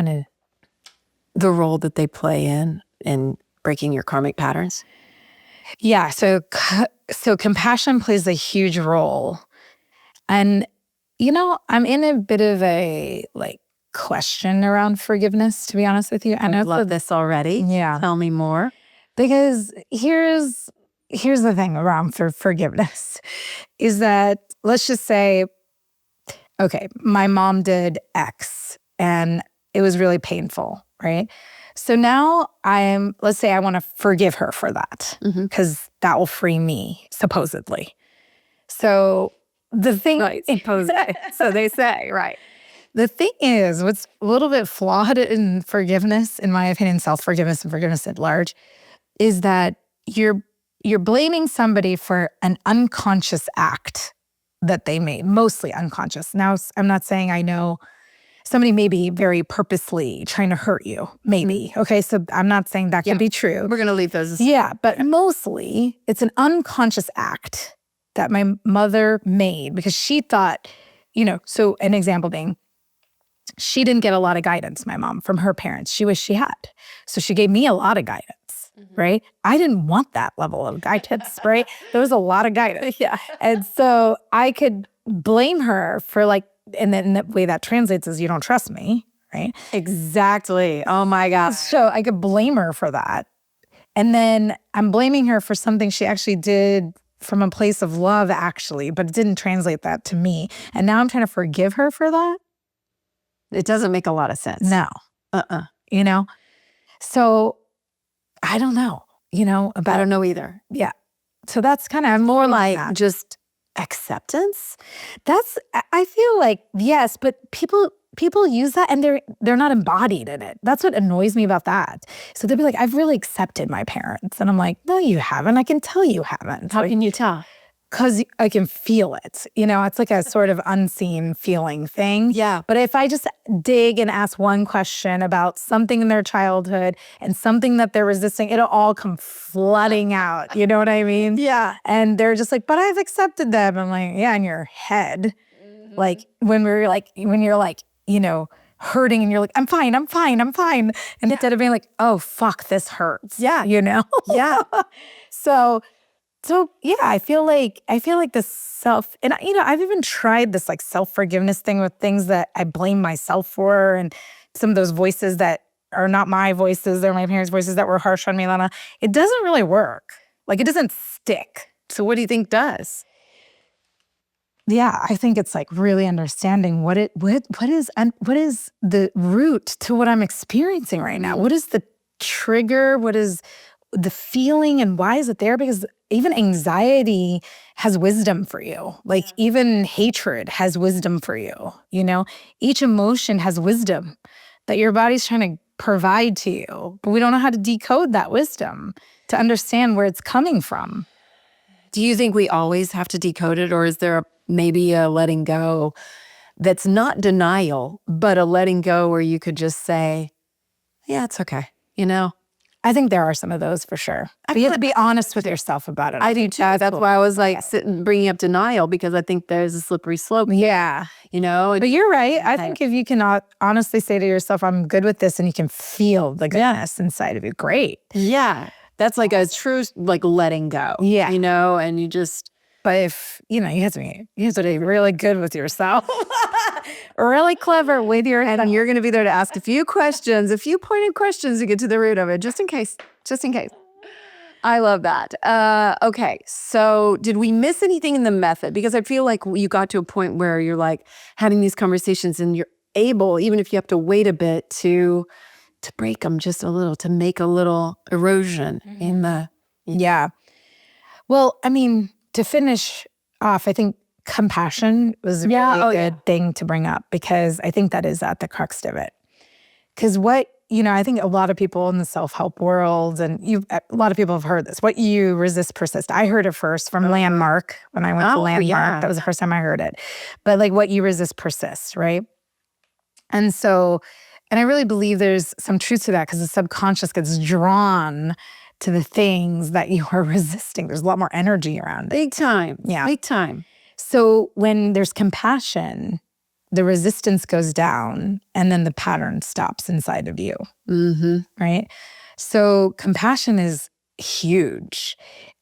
to? The role that they play in breaking your karmic patterns. Yeah. So compassion plays a huge role. And, I'm in a bit of a question around forgiveness, to be honest with you. I love this already. Yeah. Tell me more. Because here's the thing around forgiveness is that, let's just say, okay, my mom did X and it was really painful, right? So now let's say I want to forgive her for that because that will free me, supposedly. So the thing, right, supposedly. So they say, right. The thing is, what's a little bit flawed in forgiveness, in my opinion, self-forgiveness and forgiveness at large, is that you're blaming somebody for an unconscious act that they made, mostly unconscious. Now, I'm not saying I know somebody may be very purposely trying to hurt you, maybe. Okay, so I'm not saying that could be true. We're going to leave those. Yeah, but mostly it's an unconscious act that my mother made because she thought, so an example being, she didn't get a lot of guidance, my mom, from her parents. She wished she had. So she gave me a lot of guidance, right? I didn't want that level of guidance, right? There was a lot of guidance. Yeah. And so I could blame her for and then the way that translates is you don't trust me, right? Exactly. Oh my gosh. So I could blame her for that. And then I'm blaming her for something she actually did from a place of love, actually, but it didn't translate that to me. And now I'm trying to forgive her for that. It doesn't make a lot of sense. No. So I don't know, I don't know either. Yeah. So that's kind of more like just acceptance. I feel like, yes, but people use that and they're not embodied in it. That's what annoys me about that. So they'll be like, I've really accepted my parents. And I'm like, no, you haven't. I can tell you haven't. How can you tell? Because I can feel it. It's like a sort of unseen feeling thing. Yeah. But if I just dig and ask one question about something in their childhood and something that they're resisting, it'll all come flooding out. You know what I mean? Yeah. And they're just like, but I've accepted them. I'm like, yeah, in your head. Like when you're hurting and you're like, I'm fine. And instead of being like, oh, fuck, this hurts. Yeah. Yeah. So yeah, I feel like the self, and I've even tried this self-forgiveness thing with things that I blame myself for, and some of those voices that are not my voices, they're my parents' voices that were harsh on me, Lana. It doesn't really work. It doesn't stick. So what do you think does? Yeah, I think it's really understanding what is the root to what I'm experiencing right now. What is the trigger? What is the feeling, and why is it there? Because even anxiety has wisdom for you. Even hatred has wisdom for you. Each emotion has wisdom that your body's trying to provide to you, but we don't know how to decode that wisdom to understand where it's coming from. Do you think we always have to decode it, or is there maybe a letting go that's not denial, but a letting go where you could just say, yeah, it's okay. I think there are some of those for sure. But you have to be honest with yourself about it. I do too. That's why I was like bringing up denial, because I think there's a slippery slope. Yeah. But you're right. I think if you can honestly say to yourself, I'm good with this, and you can feel the goodness inside of you, great. Yeah. That's like a true letting go. Yeah. And you just. But if, you have to be really good with yourself, really clever with your head. And you're going to be there to ask a few pointed questions to get to the root of it, just in case. I love that. Okay. So did we miss anything in the method? Because I feel like you got to a point where you're like having these conversations and you're able, even if you have to wait a bit, to break them just a little, to make a little erosion in the. Yeah. Well, to finish off, I think compassion was a really good thing to bring up, because I think that is at the crux of it. Because I think a lot of people in the self-help world, and a lot of people have heard this, what you resist persists. I heard it first from Landmark when I went to Landmark. Yeah. That was the first time I heard it. But what you resist persists, right? And I really believe there's some truth to that, because the subconscious gets drawn to the things that you are resisting. There's a lot more energy around it. Big time. Yeah. Big time. So when there's compassion, the resistance goes down, and then the pattern stops inside of you. Mm-hmm. Right? So compassion is huge.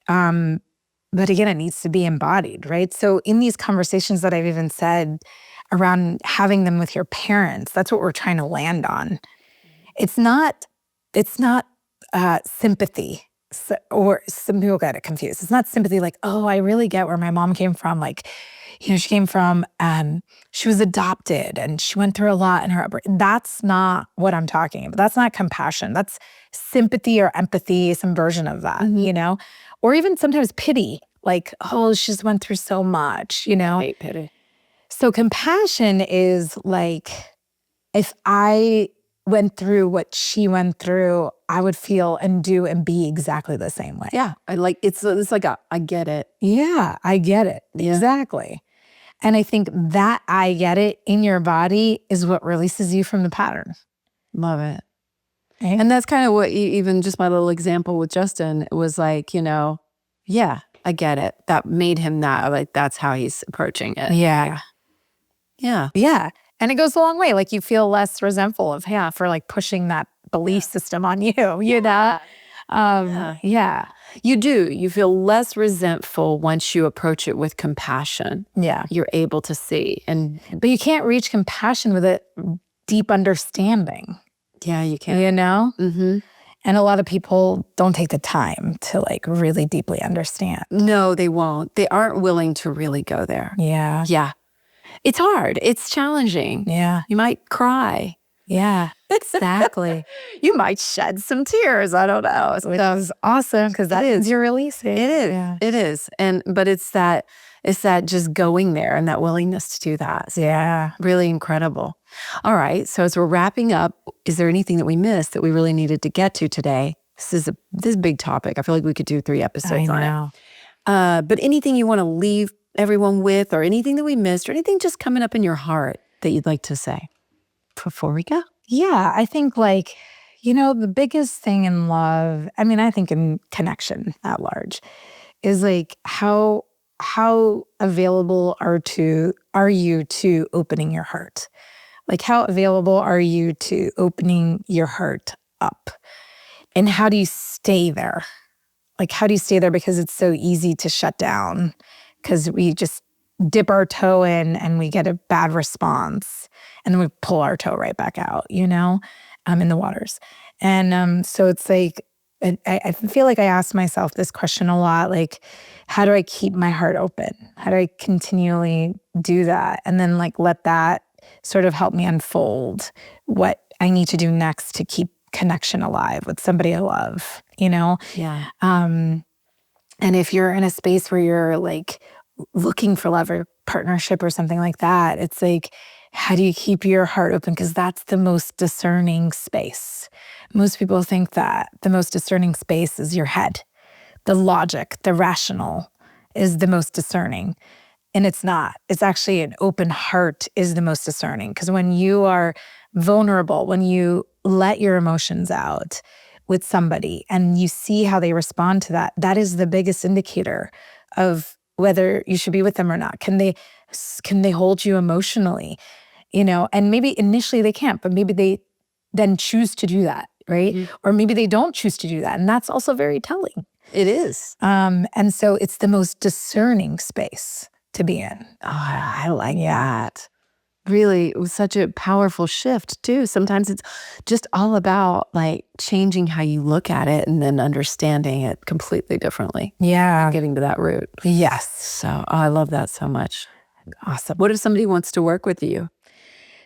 But again, it needs to be embodied, right? So in these conversations that I've even said around having them with your parents, that's what we're trying to land on. It's not sympathy, or some people get it confused. It's not sympathy I really get where my mom came from. She came from, she was adopted and she went through a lot in her upbringing. That's not what I'm talking about. That's not compassion. That's sympathy or empathy, some version of that, Or even sometimes pity, she just went through so much, I hate pity. So compassion is if I went through what she went through, I would feel and do and be exactly the same way. Yeah. It's I get it. Yeah, I get it. Yeah. Exactly. And I think that I get it in your body is what releases you from the pattern. Love it. Okay? And that's kind of what, even just my little example with Justin, it was yeah, I get it. That made him that, that's how he's approaching it. Yeah. Yeah. Yeah. And it goes a long way. You feel less resentful of for pushing that belief system on you, Yeah. You do. You feel less resentful once you approach it with compassion. Yeah. You're able to see. But you can't reach compassion with a deep understanding. Yeah, you can. Mm-hmm. And a lot of people don't take the time to really deeply understand. No, they won't. They aren't willing to really go there. Yeah. Yeah. It's hard. It's challenging. Yeah. You might cry. Yeah, exactly. You might shed some tears. I don't know. That was awesome, because that is your release. It is. Yeah. It is. But it's that just going there and that willingness to do that. Yeah. Really incredible. All right. So as we're wrapping up, is there anything that we missed that we really needed to get to today? This is a big topic. I feel like we could do 3 episodes on it. But anything you want to leave everyone with, or anything that we missed, or anything just coming up in your heart that you'd like to say before we go? Yeah, I think the biggest thing in love, I think in connection at large, is how available are you to opening your heart? How available are you to opening your heart up? And how do you stay there? How do you stay there? Because it's so easy to shut down, because we just dip our toe in and we get a bad response, and then we pull our toe right back out, in the waters. And so it's I feel I ask myself this question a lot, how do I keep my heart open? How do I continually do that? And then let that sort of help me unfold what I need to do next to keep connection alive with somebody I love, Yeah. And if you're in a space where you're looking for love or partnership or something like that, it's how do you keep your heart open? Because that's the most discerning space. Most people think that the most discerning space is your head. The logic, the rational is the most discerning. And it's not. It's actually an open heart is the most discerning. Because when you are vulnerable, when you let your emotions out, with somebody and you see how they respond to that, that is the biggest indicator of whether you should be with them or not. Can they hold you emotionally? And maybe initially they can't, but maybe they then choose to do that, right? Mm-hmm. Or maybe they don't choose to do that. And that's also very telling. It is. And so it's the most discerning space to be in. Oh, I like that. Really, it was such a powerful shift too. Sometimes it's just all about like changing how you look at it and then understanding it completely differently. Yeah. Getting to that root. Yes. So I love that so much. Awesome. What if somebody wants to work with you?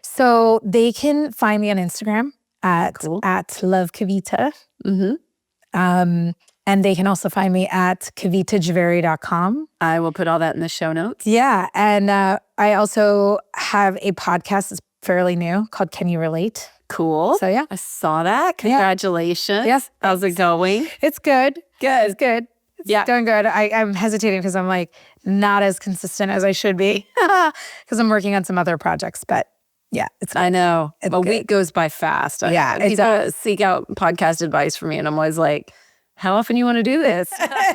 So they can find me on Instagram at @lovekavita. Mm-hmm. And they can also find me at KavitaJhaveri.com. I will put all that in the show notes. Yeah. And I also have a podcast that's fairly new called Can You Relate? Cool. So yeah. I saw that. Congratulations. Yeah. Yes. How's it going? It's good. Good. It's good. It's going good. I'm hesitating because I'm like not as consistent as I should be because I'm working on some other projects. But yeah, I know. It's a week goes by fast. People seek out podcast advice from me and I'm always like, how often you want to do this?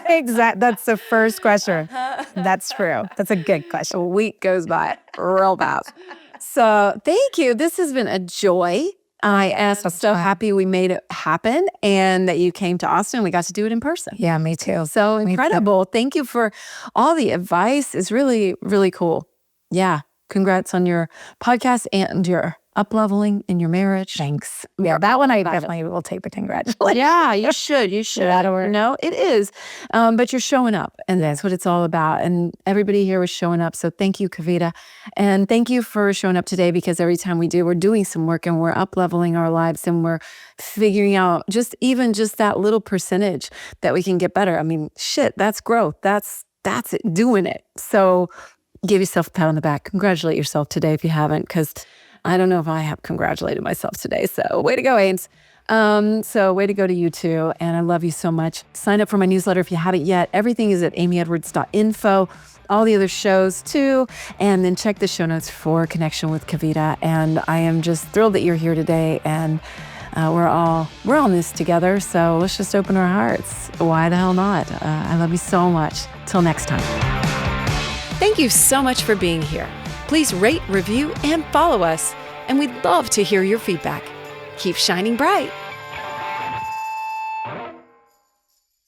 Exactly. That's the first question. That's true. That's a good question. A week goes by real fast. So thank you. This has been a joy. I am so happy we made it happen and that you came to Austin. We got to do it in person. Yeah, me too. So incredible. Thank you for all the advice. It's really, really cool. Yeah. Congrats on your podcast and your up-leveling in your marriage. Thanks. Yeah, that one I definitely will take the congratulations. Yeah, you should. You should. No, it is. But you're showing up, and that's what it's all about. And everybody here was showing up. So thank you, Kavita. And thank you for showing up today because every time we do, we're doing some work and we're up-leveling our lives and we're figuring out just that little percentage that we can get better. I mean, shit, that's growth. That's it, doing it. So give yourself a pat on the back. Congratulate yourself today if you haven't, because I don't know if I have congratulated myself today. So way to go, Ains. So way to go to you too. And I love you so much. Sign up for my newsletter if you haven't yet. Everything is at amyedwards.info. All the other shows too. And then check the show notes for connection with Kavita. And I am just thrilled that you're here today. And we're all in this together. So let's just open our hearts. Why the hell not? I love you so much. Till next time. Thank you so much for being here. Please rate, review, and follow us. And we'd love to hear your feedback. Keep shining bright.